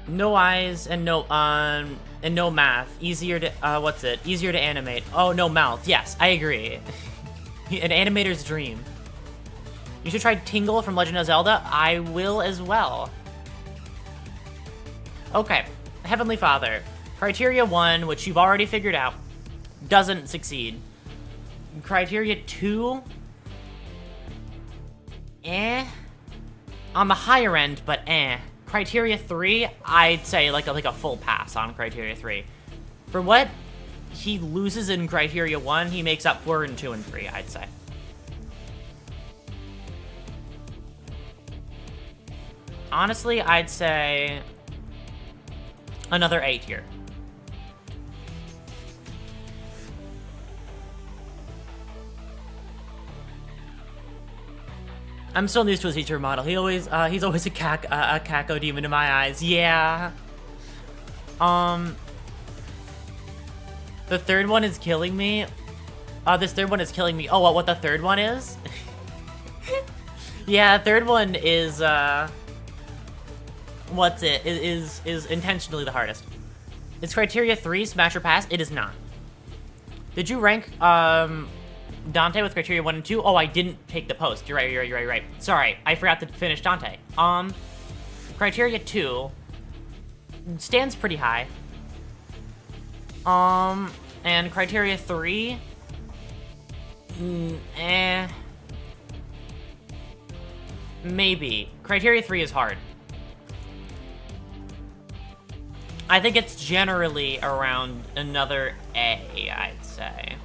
No eyes and no math. Easier to easier to animate. Oh, no mouth. Yes, I agree. An animator's dream. You should try Tingle from Legend of Zelda. I will as well. Okay, Heavenly Father. Criteria 1, which you've already figured out, doesn't succeed. Criteria 2, on the higher end, but Criteria 3, I'd say like a full pass on Criteria 3. For what he loses in Criteria 1, he makes up for in 2 and 3, I'd say. Honestly, I'd say another 8 here. I'm still used to his teacher model. He's always a caco demon in my eyes. Yeah. The third one is killing me. This third one is killing me. Oh, what the third one is? Yeah, third one is is intentionally the hardest. It's Criteria 3, Smash or Pass. It is not. Did you rank Dante with Criteria 1 and 2? Oh, I didn't take the post. You're right. Sorry, I forgot to finish Dante. Criteria 2. stands pretty high. And criteria 3, maybe. Criteria 3 is hard. I think it's generally around another A, I'd say.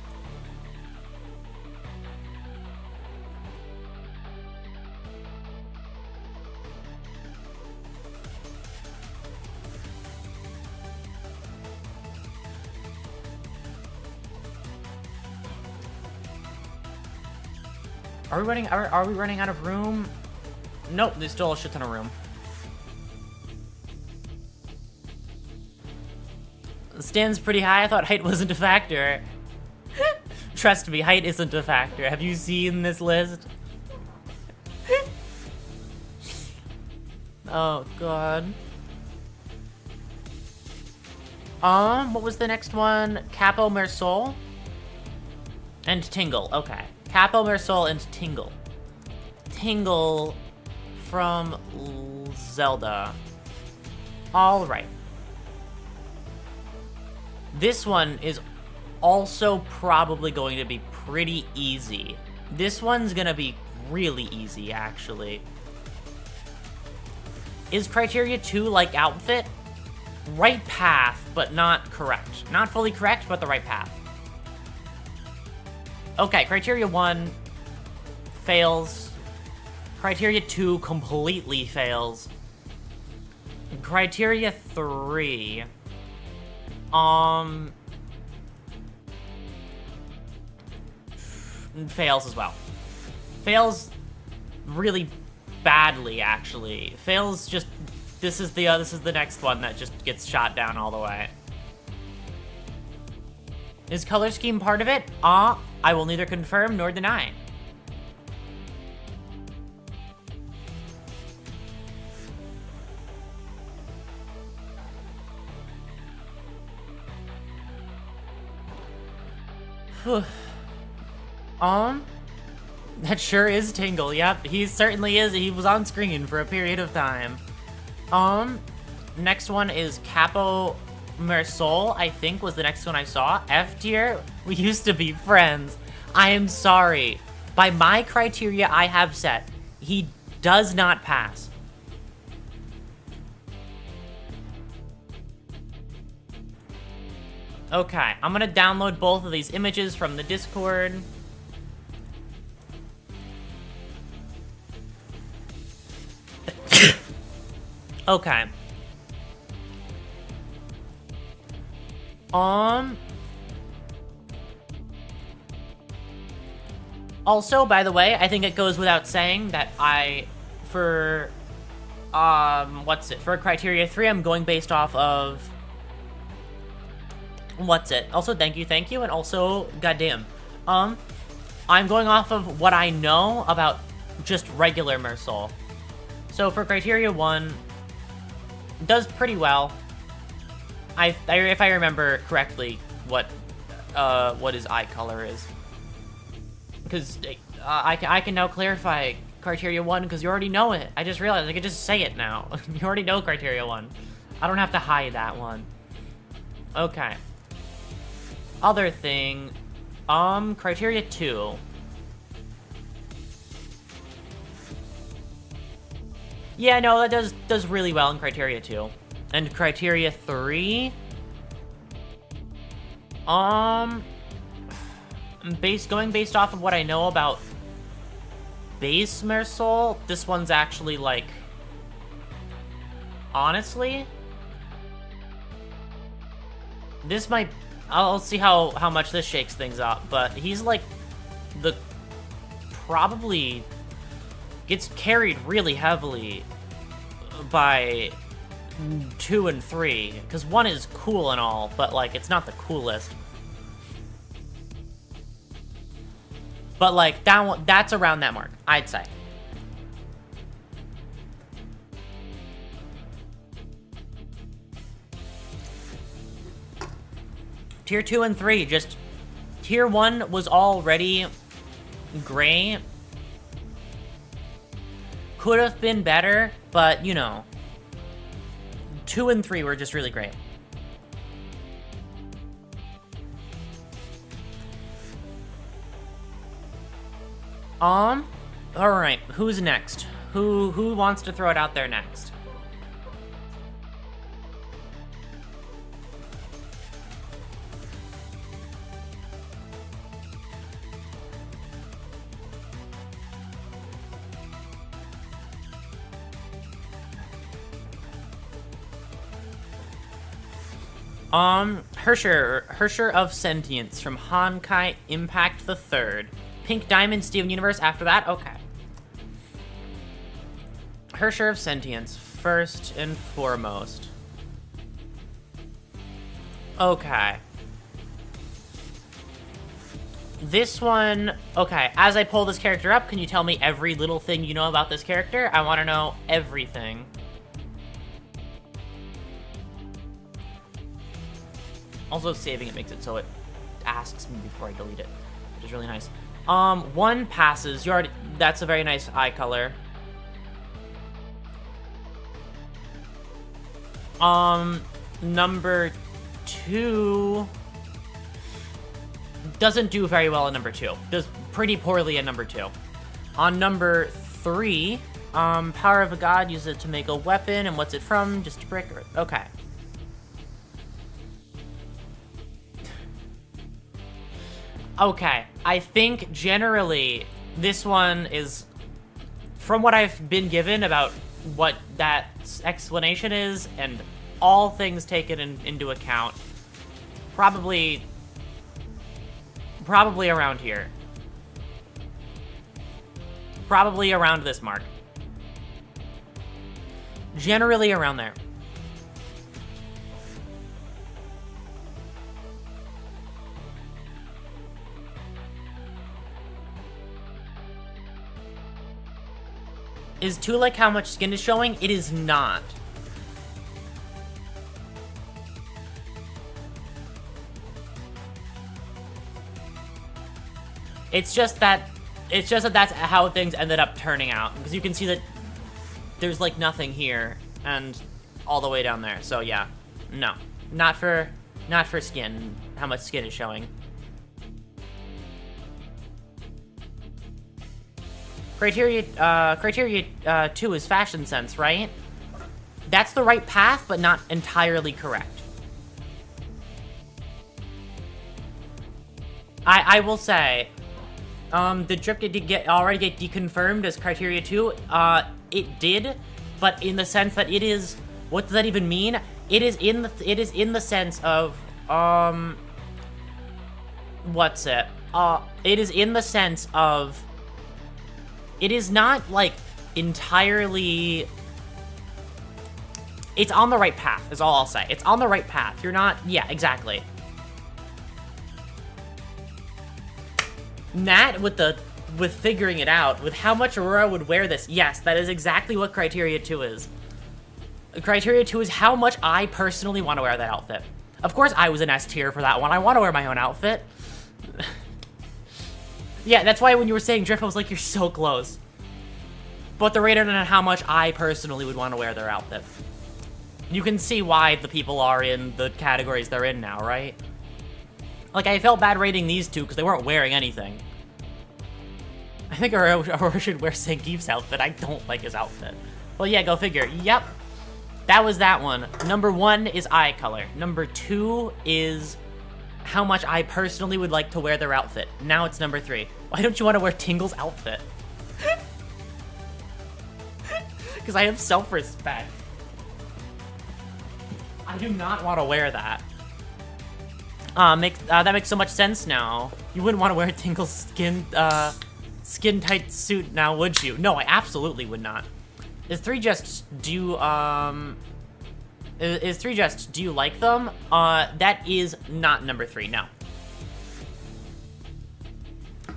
Are we running out of room? Nope, there's still a shit ton of room. Stands pretty high. I thought height wasn't a factor. Trust me, height isn't a factor. Have you seen this list? Oh god. What was the next one? Capo Mersol and Tingle. Okay. Capo Mersol and Tingle. Tingle from Zelda. All right. This one is also probably going to be pretty easy. This one's gonna be really easy, actually. Is criteria 2 like outfit? Right path, but not correct. Not fully correct, but the right path. Okay, criteria 1 fails. Criteria 2 completely fails. Criteria 3... fails as well. Fails really badly, actually. Fails just... This is the next one that just gets shot down all the way. Is color scheme part of it? I will neither confirm nor deny. That sure is Tingle. Yep, he certainly is. He was on screen for a period of time. Next one is Capo Mersol, I think was the next one I saw. F tier. We used to be friends. I am sorry. By my criteria I have set, he does not pass. Okay, I'm gonna download both of these images from the Discord. Okay. Also, by the way, I think it goes without saying that for criteria 3, I'm going based off of, also, thank you, and also, goddamn. I'm going off of what I know about just regular Mersol. So for criteria 1, does pretty well. If I remember correctly, what his eye color is, because I can now clarify criteria 1 because you already know it. I just realized I could just say it now. You already know criteria 1. I don't have to hide that one. Okay. Other thing, criteria 2. Yeah, no, that does really well in criteria 2. And criteria 3, going based off of what I know about base Mersol, this one's actually like, honestly, this might, I'll see how much this shakes things up, but he's like probably gets carried really heavily by 2 and 3, because 1 is cool and all, but like it's not the coolest. But like that's around that mark, I'd say. Tier 2 and 3, just tier 1 was already great. Could have been better, but you know. 2 and 3 were just really great. Alright, who's next? Who wants to throw it out there next? Hersher of Sentience from Honkai Impact the Third. Pink Diamond, Steven Universe after that? Okay. Hersher of Sentience, first and foremost. Okay. This one, okay, as I pull this character up, can you tell me every little thing you know about this character? I want to know everything. Also, saving it makes it so it asks me before I delete it, which is really nice. 1 passes. You already, that's a very nice eye color. Number 2 doesn't do very well in number 2. Does pretty poorly in number 2. On number 3, Power of a God, use it to make a weapon, and what's it from? Just a brick? Okay. Okay, I think generally this one is, from what I've been given about what that explanation is, and all things taken into account, probably around here. Probably around this mark. Generally around there. Is 2 like how much skin is showing? It is not. It's just that that's how things ended up turning out. Because you can see that there's like nothing here and all the way down there. So yeah, no, not for skin, how much skin is showing. Criteria 2 is fashion sense, right? That's the right path, but not entirely correct. I will say, the drip did already get deconfirmed as criteria 2. It did, but in the sense that it is, what does that even mean? It is in the sense of, what's it? It is in the sense of, it is not, like, entirely... It's on the right path, is all I'll say. It's on the right path. You're not... Yeah, exactly. Nat, with figuring it out, with how much Aurora would wear this, yes, that is exactly what Criteria 2 is. Criteria 2 is how much I personally want to wear that outfit. Of course, I was an S tier for that one. I want to wear my own outfit. Yeah, that's why when you were saying Drift, I was like, you're so close. But they're rated on how much I personally would want to wear their outfit. You can see why the people are in the categories they're in now, right? Like, I felt bad rating these two because they weren't wearing anything. I think Aurora should wear Zangief's outfit. I don't like his outfit. Well, yeah, go figure. Yep. That was that one. Number 1 is eye color. Number 2 is how much I personally would like to wear their outfit. Now it's number 3. Why don't you want to wear Tingle's outfit? Because I have self-respect. I do not want to wear that. That makes so much sense now. You wouldn't want to wear Tingle's skin-tight suit now, would you? No, I absolutely would not. Is 3 just, do you like them? That is not number 3, no.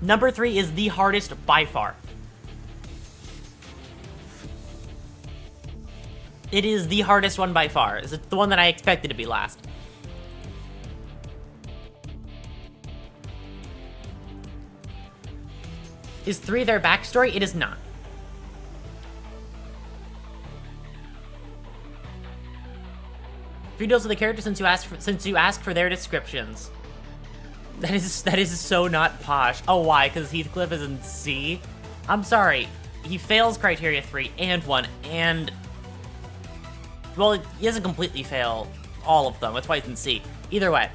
Number 3 is the hardest by far. It is the hardest one by far. It's the one that I expected to be last. Is 3 their backstory? It is not. 3 deals with the character since you ask for their descriptions. That is so not posh. Oh, why? Because Heathcliff is in C? I'm sorry. He fails criteria 3 and 1 and... Well, he doesn't completely fail all of them. That's why he's in C. Either way.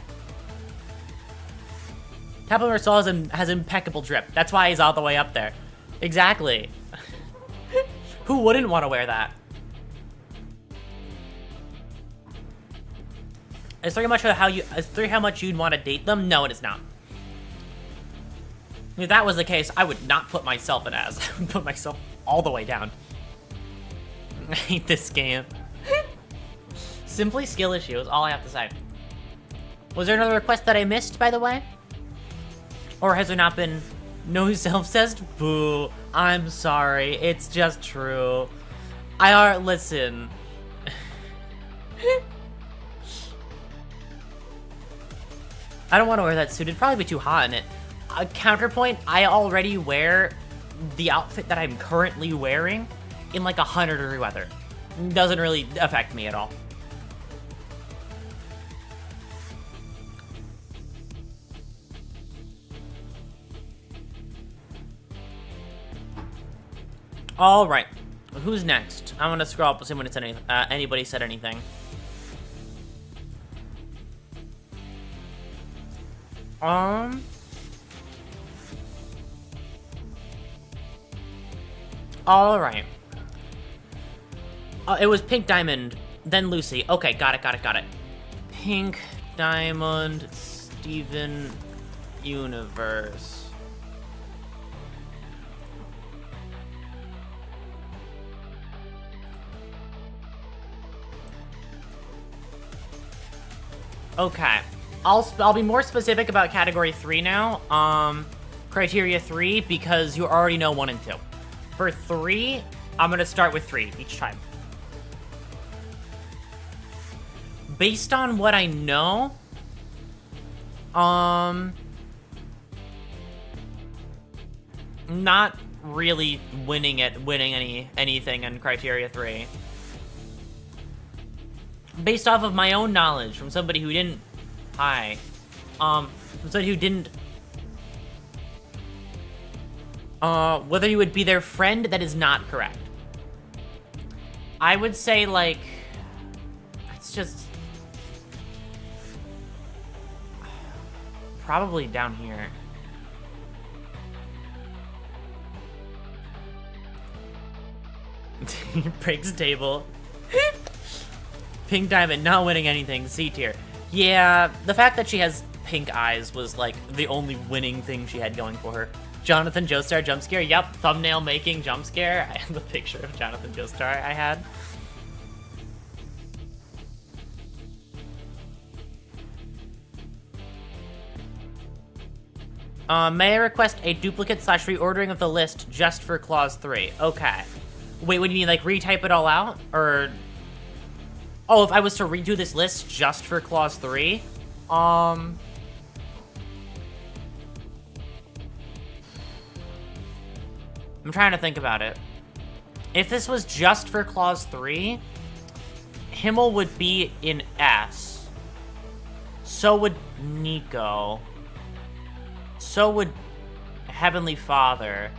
Capital Marcel has impeccable drip. That's why he's all the way up there. Exactly. Who wouldn't want to wear that? Is 3 how much you'd want to date them? No, it is not. If that was the case, I would not put myself in as. I would put myself all the way down. I hate this game. Simply skill issue is all I have to say. Was there another request that I missed, by the way? Or has there not been no self-cessed? Boo. I'm sorry. It's just true. Listen. I don't want to wear that suit. It'd probably be too hot in it. Counterpoint, I already wear the outfit that I'm currently wearing in like 100-degree weather. Doesn't really affect me at all. All right, who's next? I'm gonna scroll up and see when anybody said anything. All right. It was Pink Diamond, then Lucy. Okay, got it. Pink Diamond, Steven Universe. Okay. I'll be more specific about category 3 now. Criteria 3, because you already know 1 and 2. For 3, I'm gonna start with 3 each time. Based on what I know, not really winning anything in criteria 3. Based off of my own knowledge from somebody who didn't somebody who didn't whether you would be their friend, that is not correct. I would say, like, it's just probably down here. Breaks table. Pink Diamond not winning anything, C tier. Yeah, the fact that she has pink eyes was like the only winning thing she had going for her. Jonathan Joestar jump scare. Yep, thumbnail making jump scare. I have the picture of Jonathan Joestar I had. May I request a duplicate / reordering of the list just for clause 3? Okay. Wait, what do you mean, like retype it all out? Or... Oh, if I was to redo this list just for clause 3? I'm trying to think about it. If this was just for clause 3, Himmel would be in S. So would Nico. So would Heavenly Father.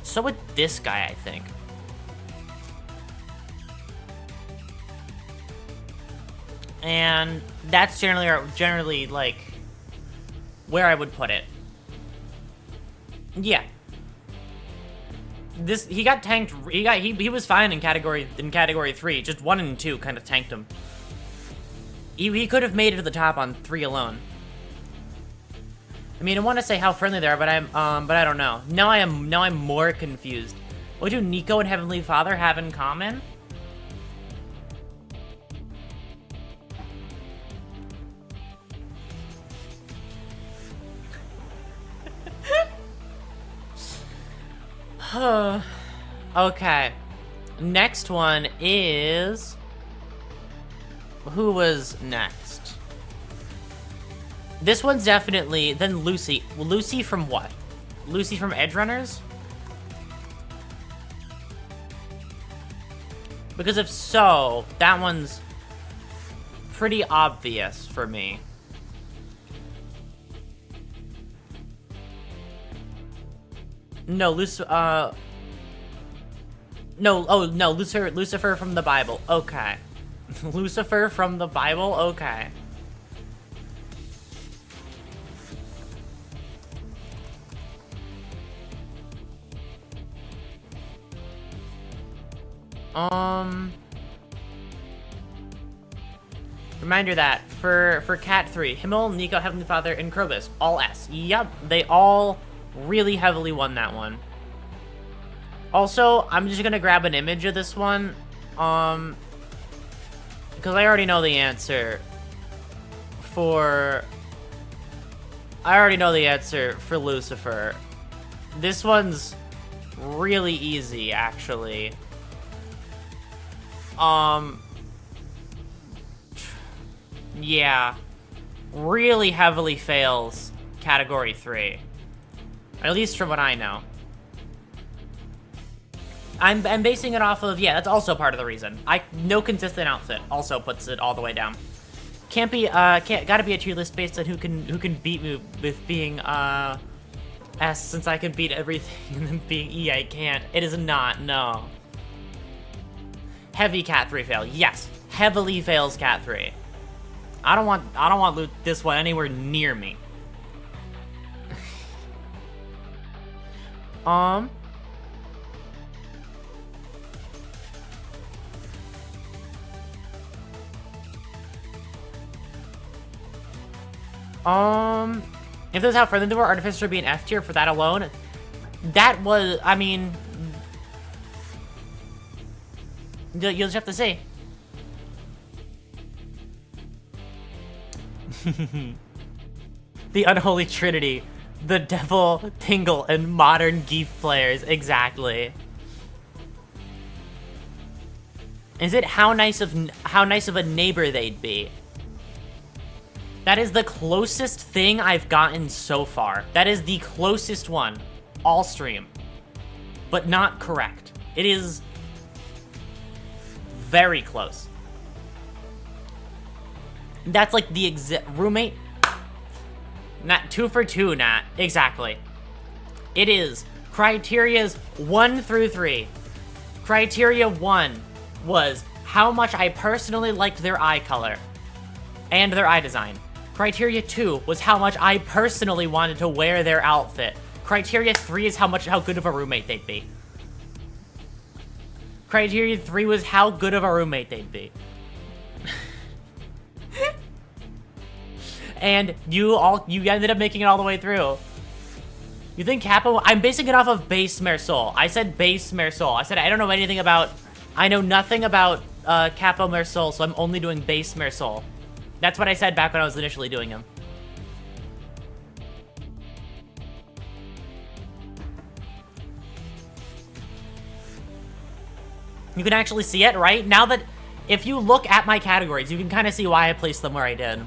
So would this guy, I think. And that's generally like where I would put it. Yeah. He got tanked. He was fine in category 3. Just 1 and 2 kind of tanked him. He could have made it to the top on 3 alone. I mean, I want to say how friendly they are, but I don't know. Now I'm more confused. What do Nico and Heavenly Father have in common? Okay. Next one is... Who was next? This one's definitely... Then Lucy. Lucy from what? Lucy from Edge Runners? Because if so, that one's pretty obvious for me. No, Lucifer from the Bible. Okay. Lucifer from the Bible? Okay. Reminder that for Cat 3, Himmel, Nico, Heavenly Father, and Krobus, all S. Yep, they all really heavily won that one. Also, I'm just gonna grab an image of this one, because I already know the answer for... Lucifer. This one's really easy, actually. Yeah. Really heavily fails Category 3. At least from what I know. I'm basing it off of, yeah, that's also part of the reason. No consistent outfit also puts it all the way down. Gotta be a tier list based on who can beat me with being, S, since I can beat everything, and then being E, I can't. It is not, no. Heavy Cat 3 fail, yes. Heavily fails Cat 3. I don't want this one anywhere near me. If this is how friendly they were, Artificer would be an F tier for that alone. That was, I mean... You'll just have to see. The Unholy Trinity. The Devil, Tingle, and modern Geef players. Exactly. Is it how nice of a neighbor they'd be? That is the closest thing I've gotten so far. That is the closest one. All stream. But not correct. It is very close. That's like the roommate. Not 2 for 2, Nat. Exactly. It is criterias 1 through 3. Criteria 1 was how much I personally liked their eye color and their eye design. Criteria 2 was how much I personally wanted to wear their outfit. Criteria 3 is how good of a roommate they'd be. Criteria 3 was how good of a roommate they'd be. And you ended up making it all the way through. You think Capo? I'm basing it off of base Mersol. I said base Mersol. I said I don't know anything about... I know nothing about Capo Mersol, so I'm only doing base Mersol. That's what I said back when I was initially doing him. You can actually see it, right? Now that... If you look at my categories, you can kind of see why I placed them where I did.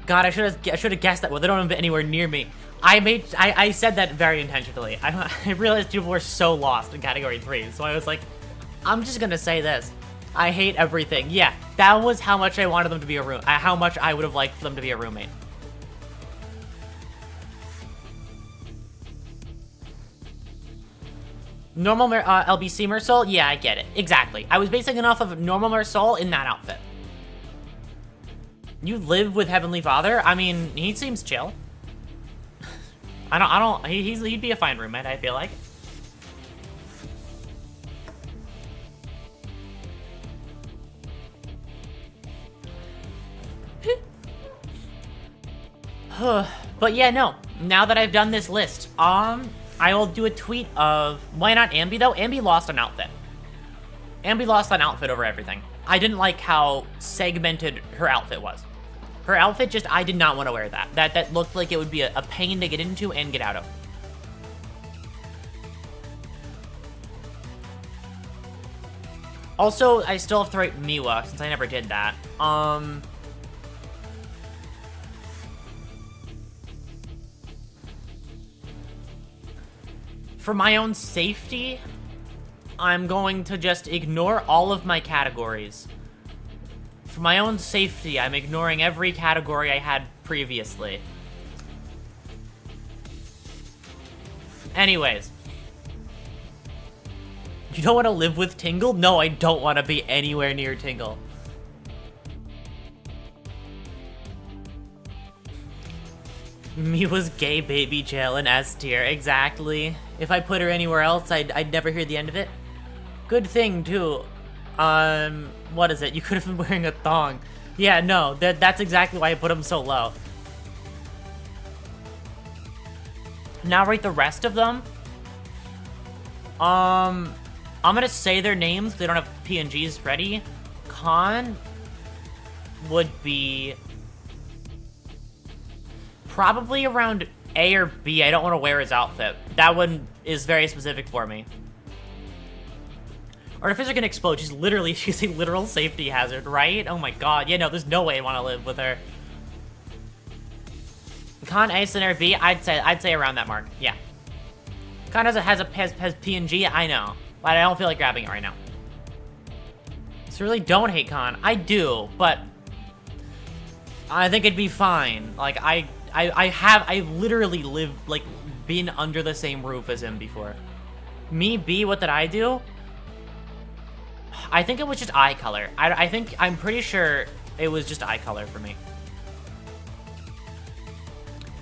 God, I should have guessed that. Well, they don't have anywhere near me. I said that very intentionally. I realized people were so lost in Category 3, so I was like, I'm just gonna say this. I hate everything. Yeah, that was how much I wanted them to be a room. How much I would have liked for them to be a roommate. Normal LBC Mersol? Yeah, I get it. Exactly. I was basing it off of normal Mersol in that outfit. You live with Heavenly Father? I mean, he seems chill. He'd be a fine roommate, I feel like. But yeah, no. Now that I've done this list, I will do a tweet of... Why not Ambi, though? Ambi lost an outfit. Ambi lost an outfit over everything. I didn't like how segmented her outfit was. Her outfit just... I did not want to wear that. That looked like it would be a pain to get into and get out of. Also, I still have to write Miwa, since I never did that. For my own safety, I'm going to just ignore all of my categories. For my own safety, I'm ignoring every category I had previously. Anyways. You don't want to live with Tingle? No, I don't want to be anywhere near Tingle. Miwa's gay baby jail in S tier, exactly. If I put her anywhere else, I'd never hear the end of it. Good thing, too. What is it? You could have been wearing a thong. Yeah, no, that's exactly why I put him so low. Now rate the rest of them. I'm gonna say their names because they don't have PNGs ready. Khan would be probably around A or B. I don't want to wear his outfit. That one is very specific for me. Artificer can explode. She's a literal safety hazard, right? Oh my god. Yeah, no, there's no way I want to live with her. Khan A, Center B, I'd say around that mark. Yeah. Khan has PNG, I know. But I don't feel like grabbing it right now. So really don't hate Khan. I do, but I think it'd be fine. Like I've literally lived, like, been under the same roof as him before. Me, B, what did I do? I think it was just eye color. I'm pretty sure it was just eye color for me.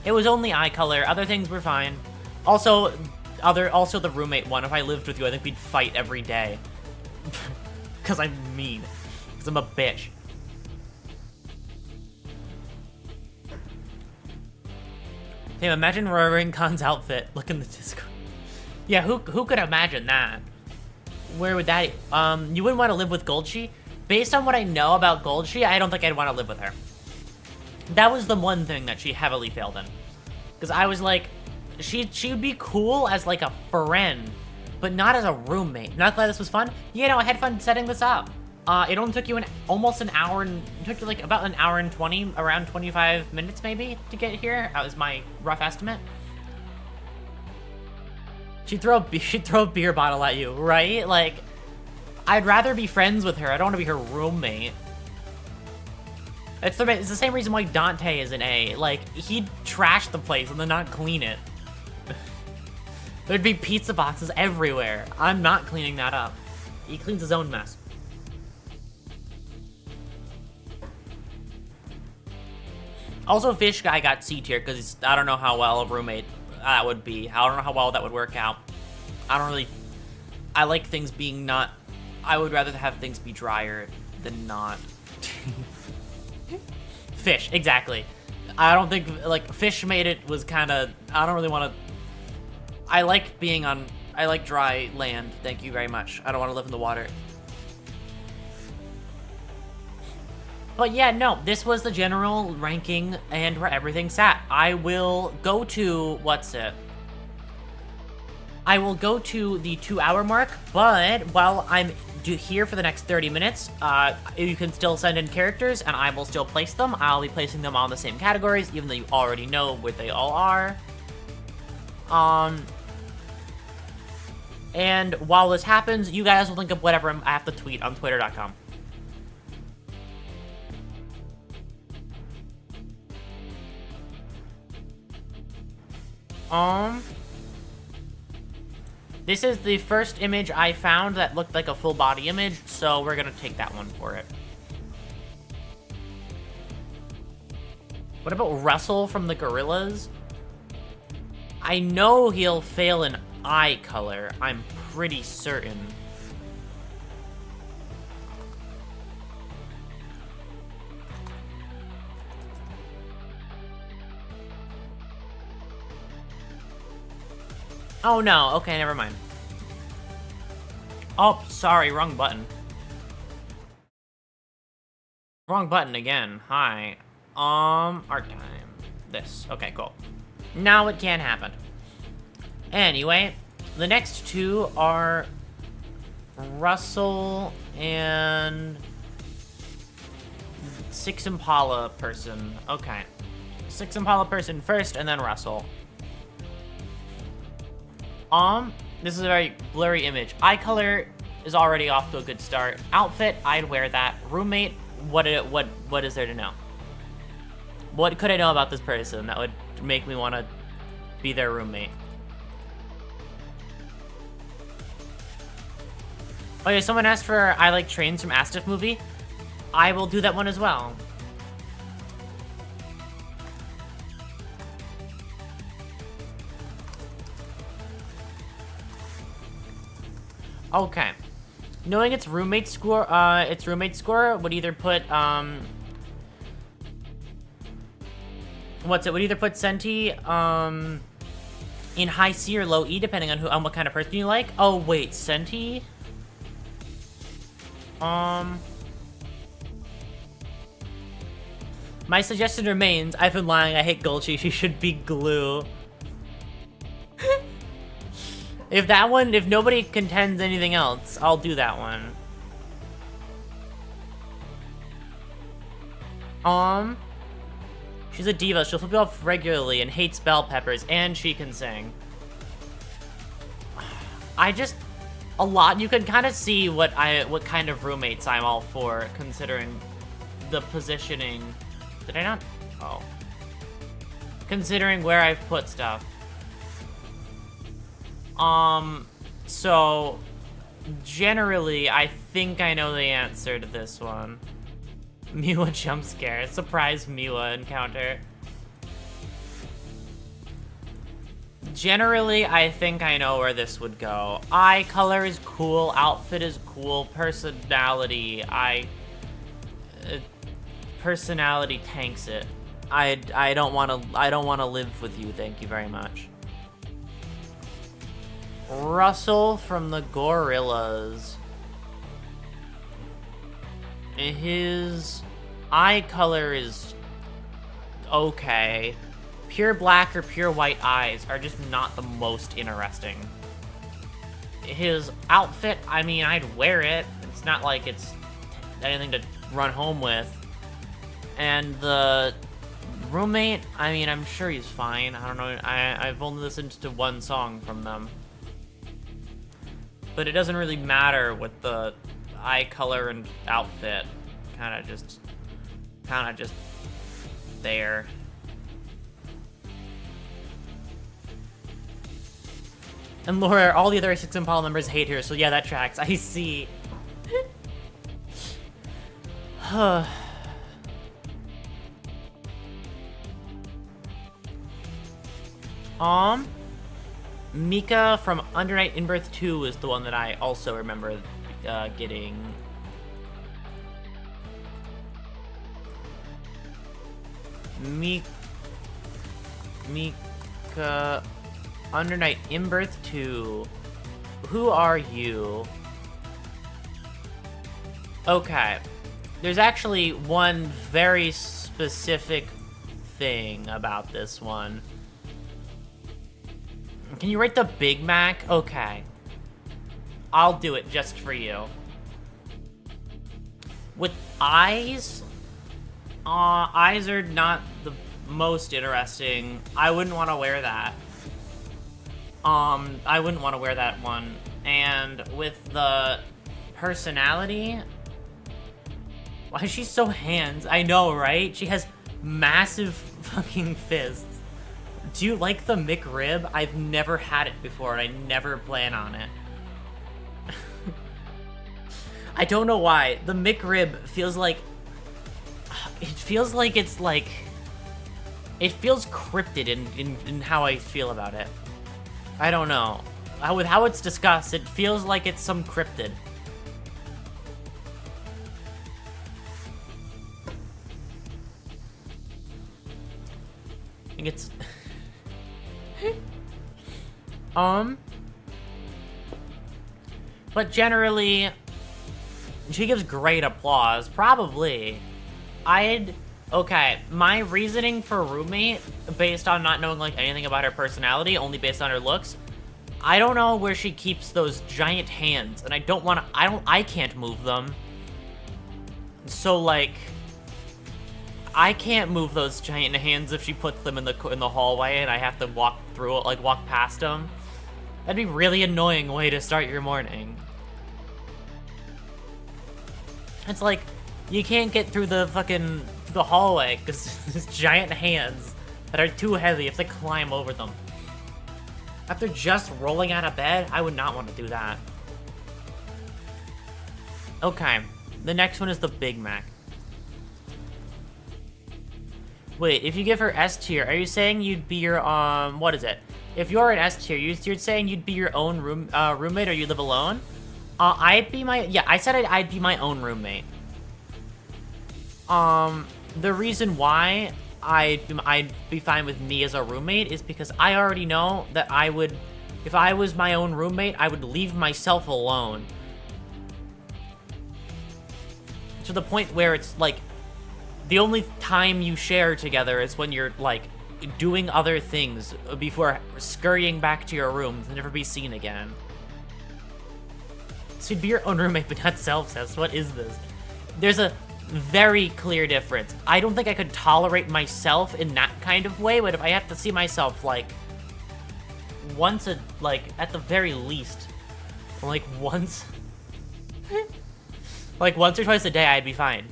It was only eye color. Other things were fine. Also the roommate one. If I lived with you, I think we'd fight every day. Because I'm mean. Because I'm a bitch. Damn, imagine wearing Khan's outfit. Look in the Discord. Yeah, who could imagine that? Where would that... you wouldn't want to live with Goldshi? Based on what I know about Goldshi, I don't think I'd want to live with her. That was the one thing that she heavily failed in. Because I was like, she would be cool as, like, a friend, but not as a roommate. Not glad this was fun? You know, I had fun setting this up. It only took you almost an hour, and it took you, like, about an hour and 20, around 25 minutes, maybe, to get here. That was my rough estimate. She'd throw a beer bottle at you, right? Like, I'd rather be friends with her. I don't want to be her roommate. It's the same reason why Dante is an A. Like, he'd trash the place and then not clean it. There'd be pizza boxes everywhere. I'm not cleaning that up. He cleans his own mess. Also, Fish Guy got C tier because I don't know how well a roommate that would be. I don't know how well that would work out. I like things being not... I would rather have things be drier than not. Fish, exactly. I don't think, like, Fish made it was kind of... I don't really want to... I like being on... I like dry land. Thank you very much. I don't want to live in the water. But yeah, no, this was the general ranking and where everything sat. I will go to... What's it? I will go to the 2-hour mark, but while I'm here for the next 30 minutes, you can still send in characters, and I will still place them. I'll be placing them on the same categories, even though you already know what they all are. And while this happens, you guys will think of whatever I have to tweet on twitter.com. This is the first image I found that looked like a full body image, so we're gonna take that one for it. What about Russell from the Gorillas? I know he'll fail in eye color, I'm pretty certain. Oh no, okay, never mind. Oh, sorry, wrong button. Wrong button again, hi. Art time. This, okay, cool. Now it can't happen. Anyway, the next two are Russell and Six Impala person. Okay. Six Impala person first, and then Russell. This is a very blurry image. Eye color is already off to a good start. Outfit, I'd wear that. Roommate, what is there to know? What could I know about this person that would make me want to be their roommate? Oh yeah, someone asked for I Like Trains from Astif movie. I will do that one as well. Okay. Knowing its roommate score would either put, would either put Senti, in high C or low E, depending on what kind of person you like. Oh, wait, Senti? My suggestion remains, I've been lying, I hate Gulchi, she should be glue. If nobody contends anything else, I'll do that one. She's a diva, she'll flip you off regularly and hates bell peppers, and she can sing. You can kind of see what kind of roommates I'm all for, considering the positioning. Did I not? Oh. Considering where I've put stuff. So, generally, I think I know the answer to this one. Miwa jump scare. Surprise Miwa encounter. Generally, I think I know where this would go. Eye color is cool, outfit is cool, personality, personality tanks it. I don't want to live with you, thank you very much. Russell from the Gorillas. His eye color is okay. Pure black or pure white eyes are just not the most interesting. His outfit, I mean, I'd wear it. It's not like it's anything to run home with. And the roommate, I mean, I'm sure he's fine. I don't know. I've only listened to one song from them. But it doesn't really matter with the eye color and outfit. Kind of just there. And Laura, all the other 6 Impala members hate her, so yeah, that tracks. I see. Mika from Under Night in Birth 2 is the one that I also remember getting. Mika Under Night in Birth 2. Who are you? Okay. There's actually one very specific thing about this one. Can you rate the Big Mac? Okay. I'll do it just for you. With eyes? Eyes are not the most interesting. I wouldn't want to wear that. I wouldn't want to wear that one. And with the personality... Why is she so hands? I know, right? She has massive fucking fists. Do you like the McRib? I've never had it before, and I never plan on it. I don't know why. The McRib feels like... It feels like it's like... It feels cryptid in how I feel about it. I don't know. With how it's discussed, it feels like it's some cryptid. I think it's... But generally, she gives great applause. Probably. Okay, my reasoning for roommate, based on not knowing, like, anything about her personality, only based on her looks, I don't know where she keeps those giant hands, and I can't move them. So, like, I can't move those giant hands if she puts them in the hallway and I have to walk through it, like, walk past them. That'd be a really annoying way to start your morning. It's like, you can't get through the hallway because there's giant hands that are too heavy if they climb over them. After just rolling out of bed, I would not want to do that. Okay, the next one is the Big Mac. Wait, if you give her S tier, are you saying you'd be your, what is it? If you're an S tier, you're saying you'd be your own roommate or you live alone? I'd be I said I'd be my own roommate. The reason why I'd be fine with me as a roommate is because I already know that if I was my own roommate, I would leave myself alone. To the point where it's like, the only time you share together is when you're like doing other things before scurrying back to your room to never be seen again. So you'd be your own roommate, but not self-cess. What is this? There's a very clear difference. I don't think I could tolerate myself in that kind of way, but if I have to see myself like once at the very least, like once like once or twice a day, I'd be fine.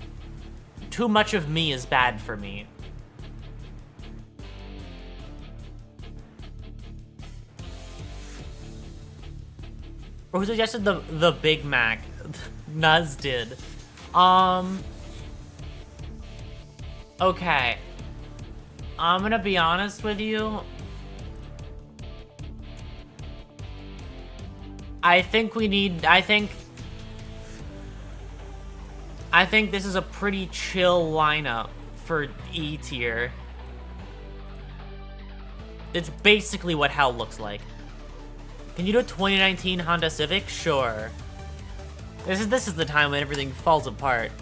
Too much of me is bad for me. Or who suggested the Big Mac? Nuz did. Okay. I'm gonna be honest with you. I think this is a pretty chill lineup for E tier. It's basically what hell looks like. Can you do a 2019 Honda Civic? Sure. This is the time when everything falls apart.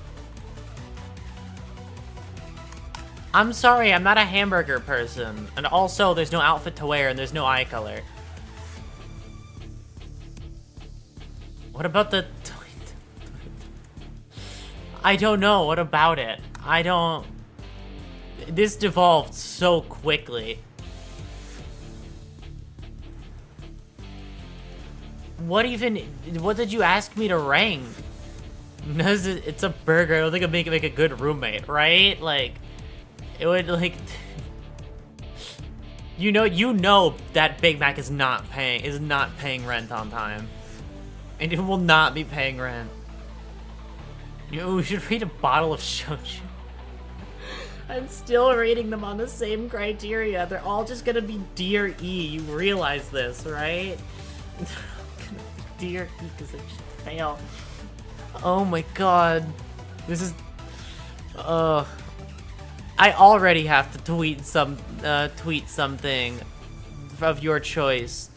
I'm sorry, I'm not a hamburger person. And also, there's no outfit to wear and there's no eye color. What about the... I don't know. What about it? I don't... This devolved so quickly. What did you ask me to rank? It's a burger. I don't think it'd make a good roommate, right? Like, it would, like... You know that Big Mac is not paying rent on time. And it will not be paying rent. We should rate a bottle of shochu. I'm still rating them on the same criteria. They're all just gonna be D or E. You realize this, right? D or E because they just fail. Oh my god. This is... I already have to tweet something of your choice.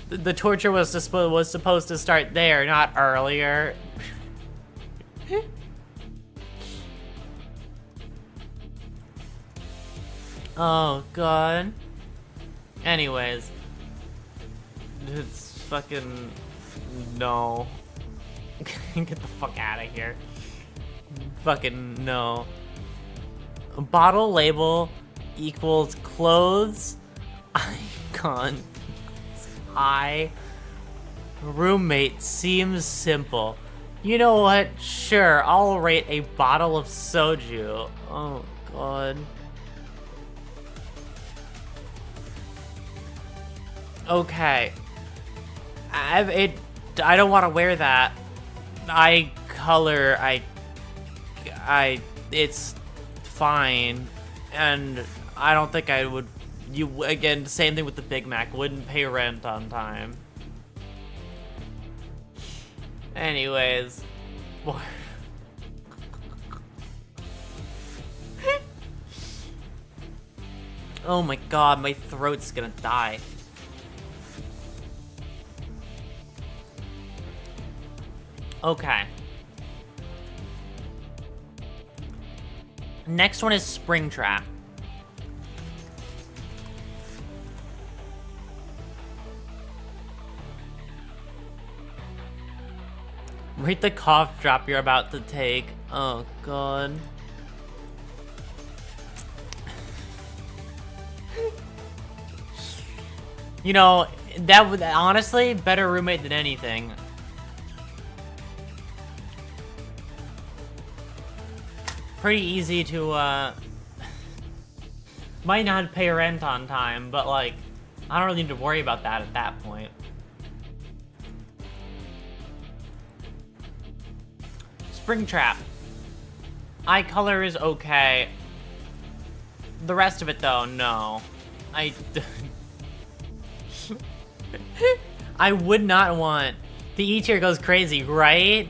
The torture was supposed to start there, not earlier. Oh god. Anyways. It's fucking... No. Get the fuck out of here. Fucking no. Bottle label equals clothes. Icon. Roommate seems simple. You know what? Sure, I'll rate a bottle of soju. Oh god. Okay. I don't want to wear that. It's fine. And I don't think I would, again, same thing with the Big Mac, wouldn't pay rent on time. Anyways. Oh my god, my throat's gonna die. Okay. Next one is Springtrap. Rate the cough drop you're about to take. Oh god. You know, That would, honestly, better roommate than anything. Pretty easy to, might not pay rent on time, but, like, I don't really need to worry about that at that point. Springtrap. Eye color is okay. The rest of it, though, no. I would not want... The E tier goes crazy, right?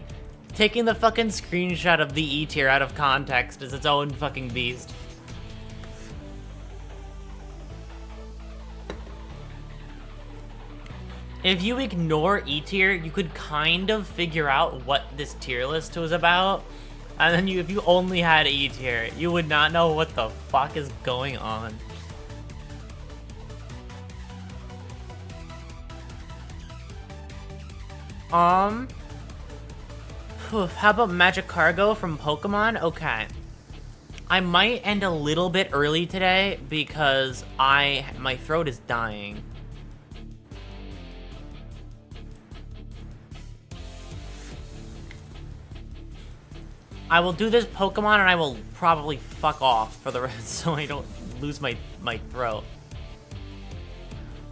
Taking the fucking screenshot of the E tier out of context is its own fucking beast. If you ignore E tier, you could kind of figure out what this tier list was about. And then if you only had E tier, you would not know what the fuck is going on. How about Magic Cargo from Pokemon? Okay. I might end a little bit early today because my throat is dying. I will do this Pokemon and I will probably fuck off for the rest so I don't lose my throat.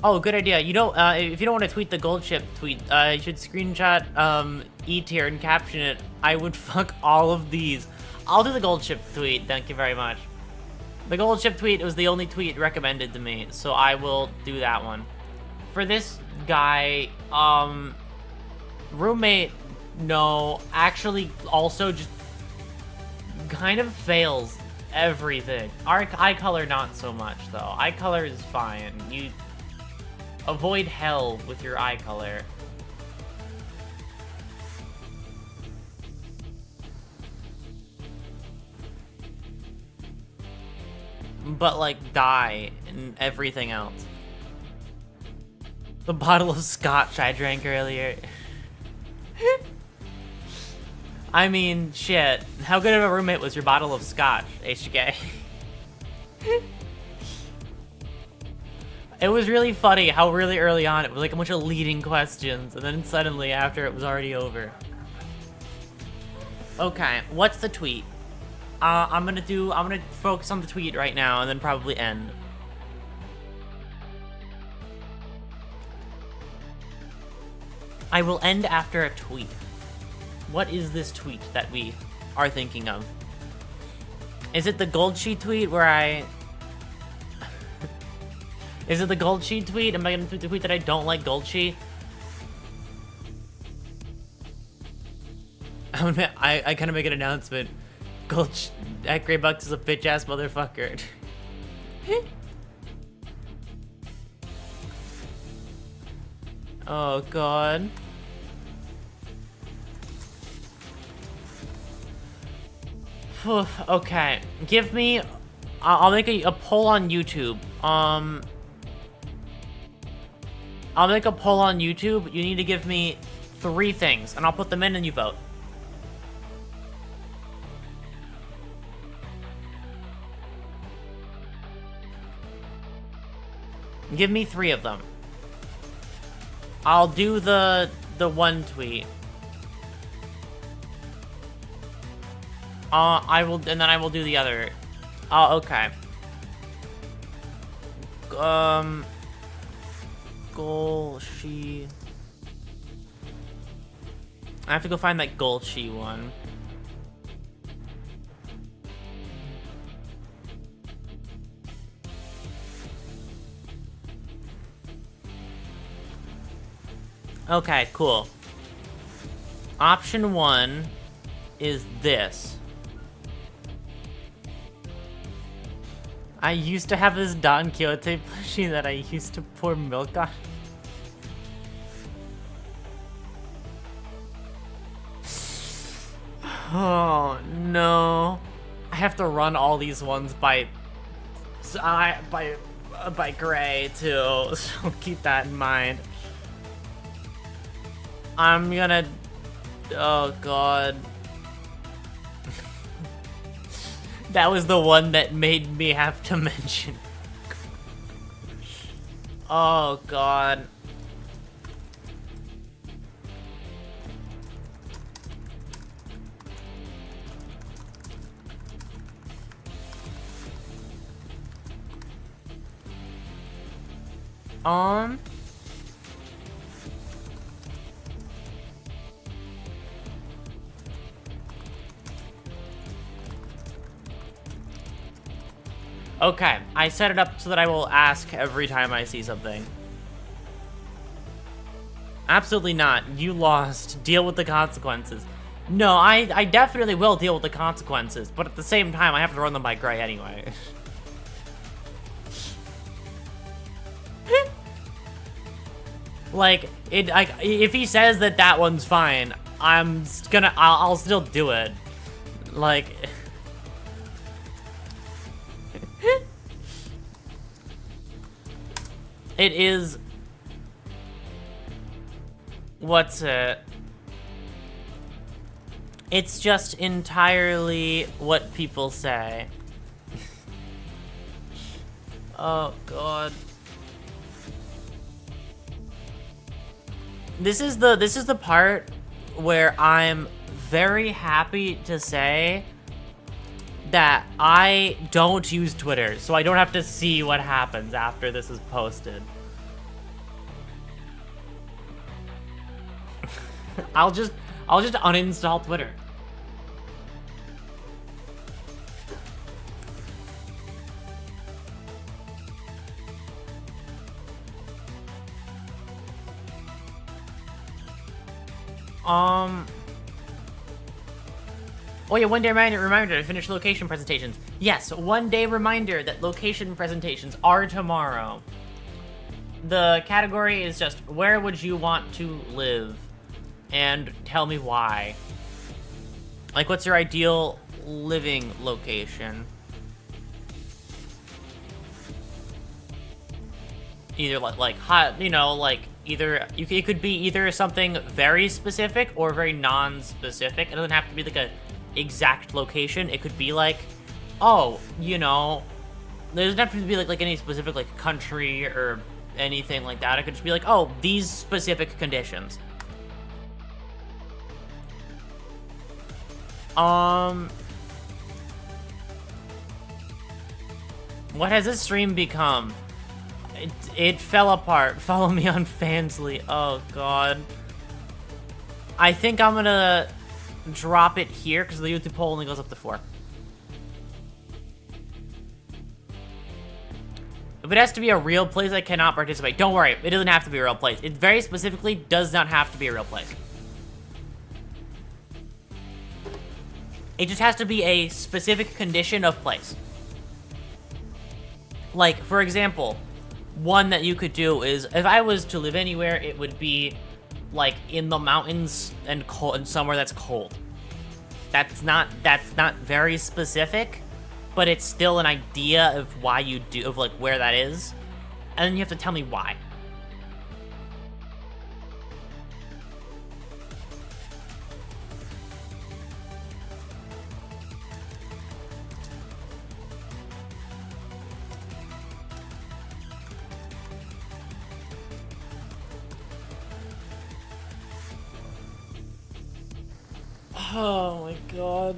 Oh, good idea. You know, if you don't want to tweet the gold chip tweet, you should screenshot E tier and caption it. I would fuck all of these. I'll do the gold chip tweet. Thank you very much. The gold chip tweet was the only tweet recommended to me, so I will do that one. For this guy, roommate, no. Actually, also just kind of fails everything. Our eye color, not so much, though. Eye color is fine. You avoid hell with your eye color. But, like, die and everything else. The bottle of scotch I drank earlier. I mean, shit. How good of a roommate was your bottle of scotch, HK? It was really funny how really early on it was like a bunch of leading questions, and then suddenly after it was already over. Okay, what's the tweet? I'm gonna focus on the tweet right now and then probably end. I will end after a tweet. What is this tweet that we are thinking of? Is it the Gold Sheet tweet where I... Is it the Gold Sheet tweet? Am I gonna tweet the tweet that I don't like Gold Sheet? I kind of make an announcement. At Greybucks is a bitch-ass motherfucker. Oh, God. Okay, give me... I'll make a poll on YouTube. I'll make a poll on YouTube. You need to give me 3 things, and I'll put them in and you vote. Give me 3 of them. I'll do the one tweet. I will, and then I will do the other. Oh, okay. Golshi. I have to go find that Golshi one. Okay, cool. Option 1 is this. I used to have this Don Quixote plushie that I used to pour milk on. Oh no. I have to run all these ones by Gray too, so keep that in mind. I'm gonna... Oh, God. That was the one that made me have to mention. Oh, God. Um. Okay, I set it up so that I will ask every time I see something. Absolutely not. You lost. Deal with the consequences. No, I definitely will deal with the consequences, but at the same time, I have to run them by Gray anyway. Like, if he says that that one's fine, I'll still do it. Like... It is... What's it? It's just entirely what people say. Oh, God. This is the part where I'm very happy to say that I don't use Twitter, so I don't have to see what happens after this is posted. I'll just uninstall Twitter. Oh yeah, one day reminder to finish location presentations. Yes, 1 day reminder that location presentations are tomorrow. The category is just, where would you want to live? And tell me why. Like, what's your ideal living location? Either like hot, you know, like either it could be either something very specific or very non-specific. It doesn't have to be like a exact location. It could be like, oh, you know, there doesn't have to be like any specific like country or anything like that. It could just be like, oh, these specific conditions. What has this stream become? It fell apart. Follow me on Fansly. Oh, God. I think I'm gonna drop it here because the YouTube poll only goes up to 4. If it has to be a real place, I cannot participate. Don't worry. It doesn't have to be a real place. It very specifically does not have to be a real place. It just has to be a specific condition of place. Like, for example, one that you could do is, if I was to live anywhere, it would be, like, in the mountains and cold, and somewhere that's cold. That's not very specific, but it's still an idea of why you do, of, like, where that is. And then you have to tell me why. Oh my God.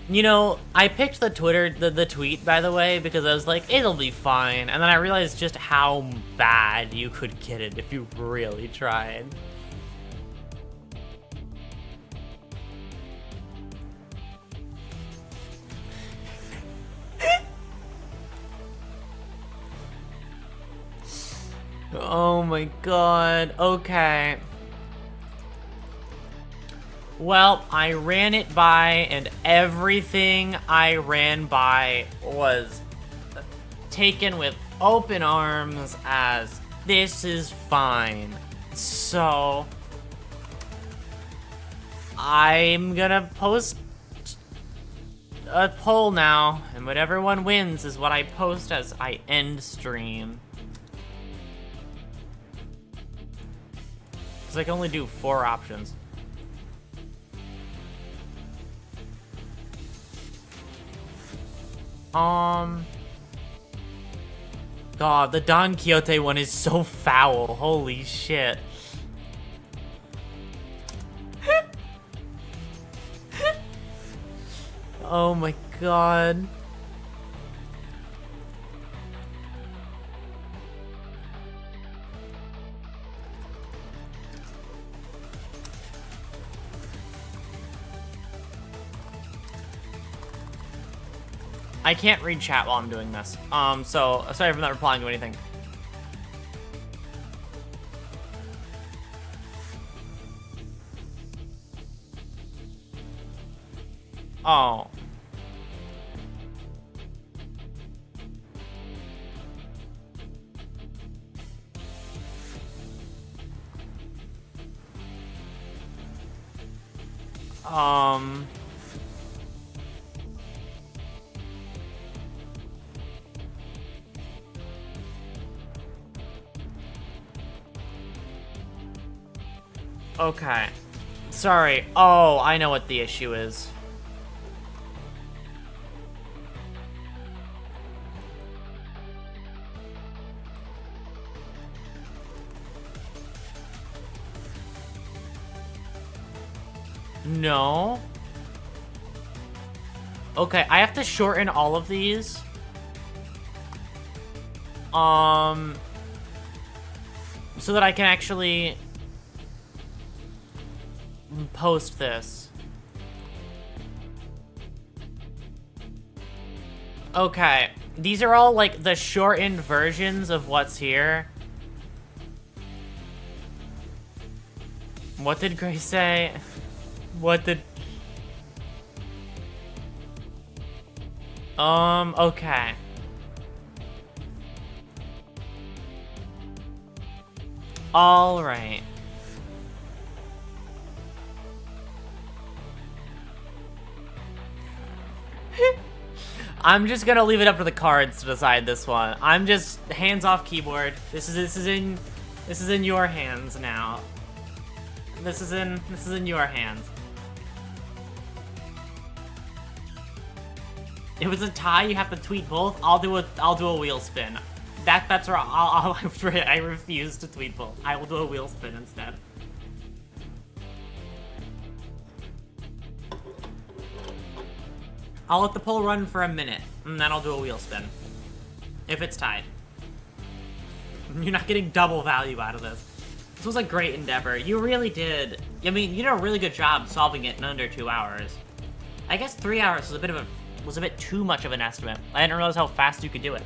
You know, I picked the tweet, by the way, because I was like, it'll be fine. And then I realized just how bad you could get it if you really tried. Oh my God. Okay. Well, I ran it by, and everything I ran by was taken with open arms as, this is fine. So, I'm gonna post a poll now, and whatever one wins is what I post as I end stream. Because I can only do 4 options. God, the Don Quixote one is so foul. Holy shit. Oh my god. I can't read chat while I'm doing this. So sorry for not replying to anything. Oh. Okay. Sorry. Oh, I know what the issue is. No. Okay, I have to shorten all of these. So that I can actually post this. Okay, these are all like the shortened versions of what's here. What did Grace say? What did... Okay. All right. I'm just gonna leave it up to the cards to decide this one. I'm just hands off keyboard. This is in your hands now. This is in your hands. If it's a tie, you have to tweet both. I'll do a wheel spin. That's where I refuse to tweet both. I will do a wheel spin instead. I'll let the poll run for a minute, and then I'll do a wheel spin. If it's tied. You're not getting double value out of this. This was a great endeavor. You really did. I mean, you did a really good job solving it in under 2 hours. I guess 3 hours was a bit too much of an estimate. I didn't realize how fast you could do it.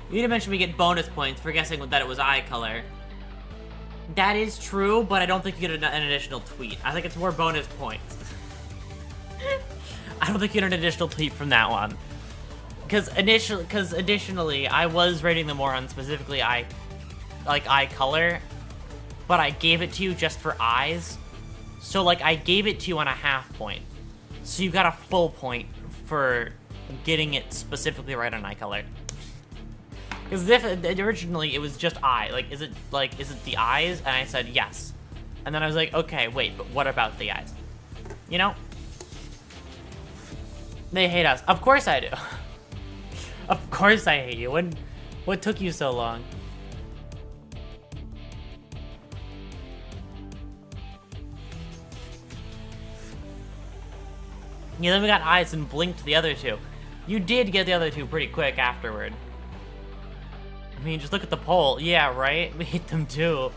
You didn't mention we get bonus points for guessing that it was eye color. That is true, but I don't think you get an additional tweet. I think it's more bonus points. I don't think you get an additional tweet from that one. Because additionally, I was rating them more on specifically eye color, but I gave it to you just for eyes. So, like, I gave it to you on a half point. So you got a full point for getting it specifically right on eye color. Because originally it was just eye. Like, is it the eyes? And I said yes. And then I was like, okay, wait, but what about the eyes? You know? They hate us. Of course I do. Of course I hate you. What took you so long? Yeah, then we got eyes and blinked the other two. You did get the other two pretty quick afterward. I mean, just look at the poll. Yeah, right? We hate them too.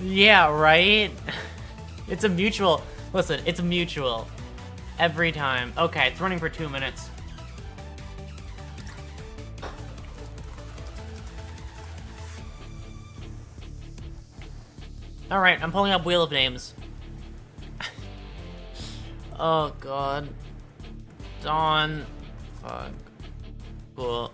Yeah, right? It's a mutual... Listen, it's a mutual. Every time. Okay, it's running for 2 minutes. Alright, I'm pulling up Wheel of Names. Oh, God. Dawn. Fuck. Cool.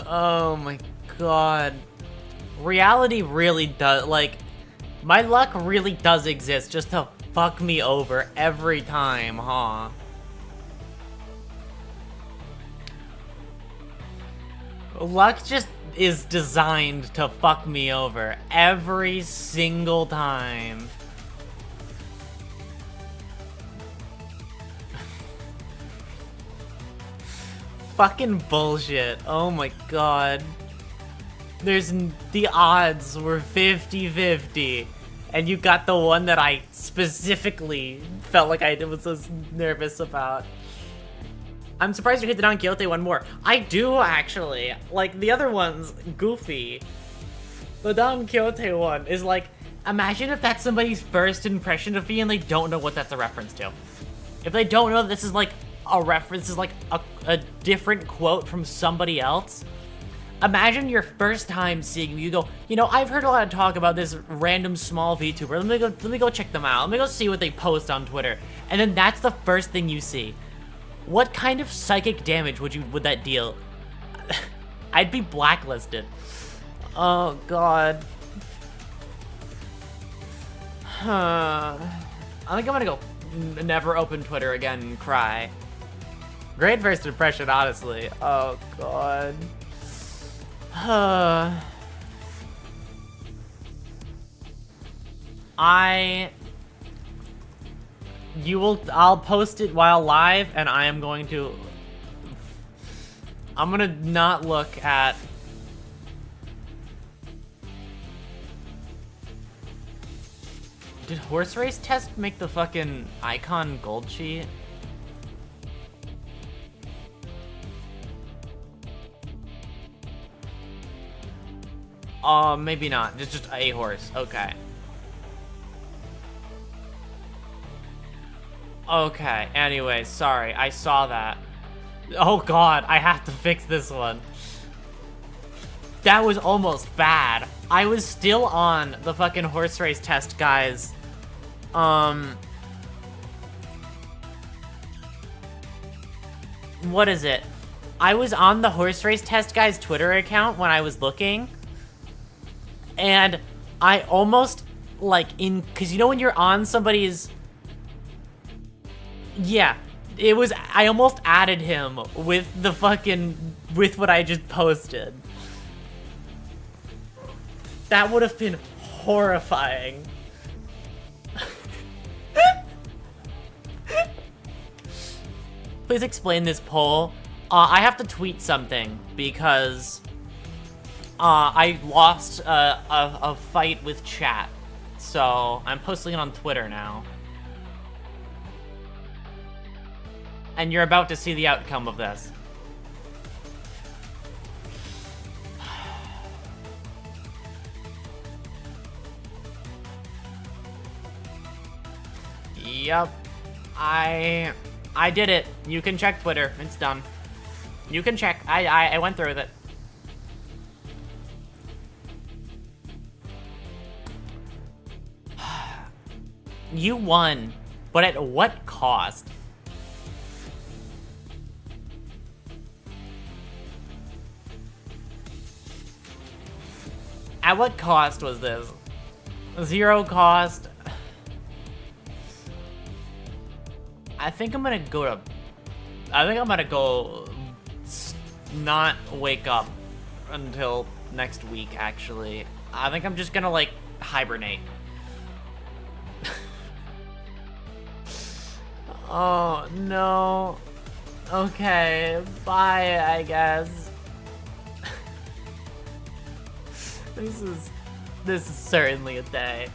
Oh my god. Reality really does, like, my luck really does exist just to fuck me over every time, huh? Luck just is designed to fuck me over every single time. fucking bullshit. Oh my god. The odds were 50-50. And you got the one that I specifically felt like I was so nervous about. I'm surprised you hit the Don Quixote one more. I do, actually. Like, the other one's goofy. The Don Quixote one is like, imagine if that's somebody's first impression of me and they don't know what that's a reference to. If they don't know that this is like a reference, is like a different quote from somebody else. Imagine your first time seeing me, you go, you know, I've heard a lot of talk about this random small VTuber. Let me go check them out. Let me go see what they post on Twitter. And then that's the first thing you see. What kind of psychic damage would that deal? I'd be blacklisted. Oh god. I think I'm gonna go never open Twitter again and cry. Great first impression, honestly. Oh god. I'll post it while live, and I'm gonna not look at. Did horse race test make the fucking icon gold sheet? Maybe not. It's just a horse. Okay. Okay, anyway, sorry. I saw that. Oh god, I have to fix this one. That was almost bad. I was still on the fucking horse race test, guys. What is it? I was on the horse race test guy's Twitter account when I was looking. And I almost, like, cause you know when you're on somebody's, yeah, I almost added him with with what I just posted. That would have been horrifying. Please explain this poll. I have to tweet something because I lost a fight with chat, so I'm posting it on Twitter now. And you're about to see the outcome of this. Yep. I did it. You can check Twitter. It's done. You can check. I went through with it. You won, but at what cost? At what cost was this? 0 cost? I think I'm gonna go not wake up until next week, actually. I think I'm just gonna, like, hibernate. Oh, no. Okay, bye, I guess. This is certainly a day.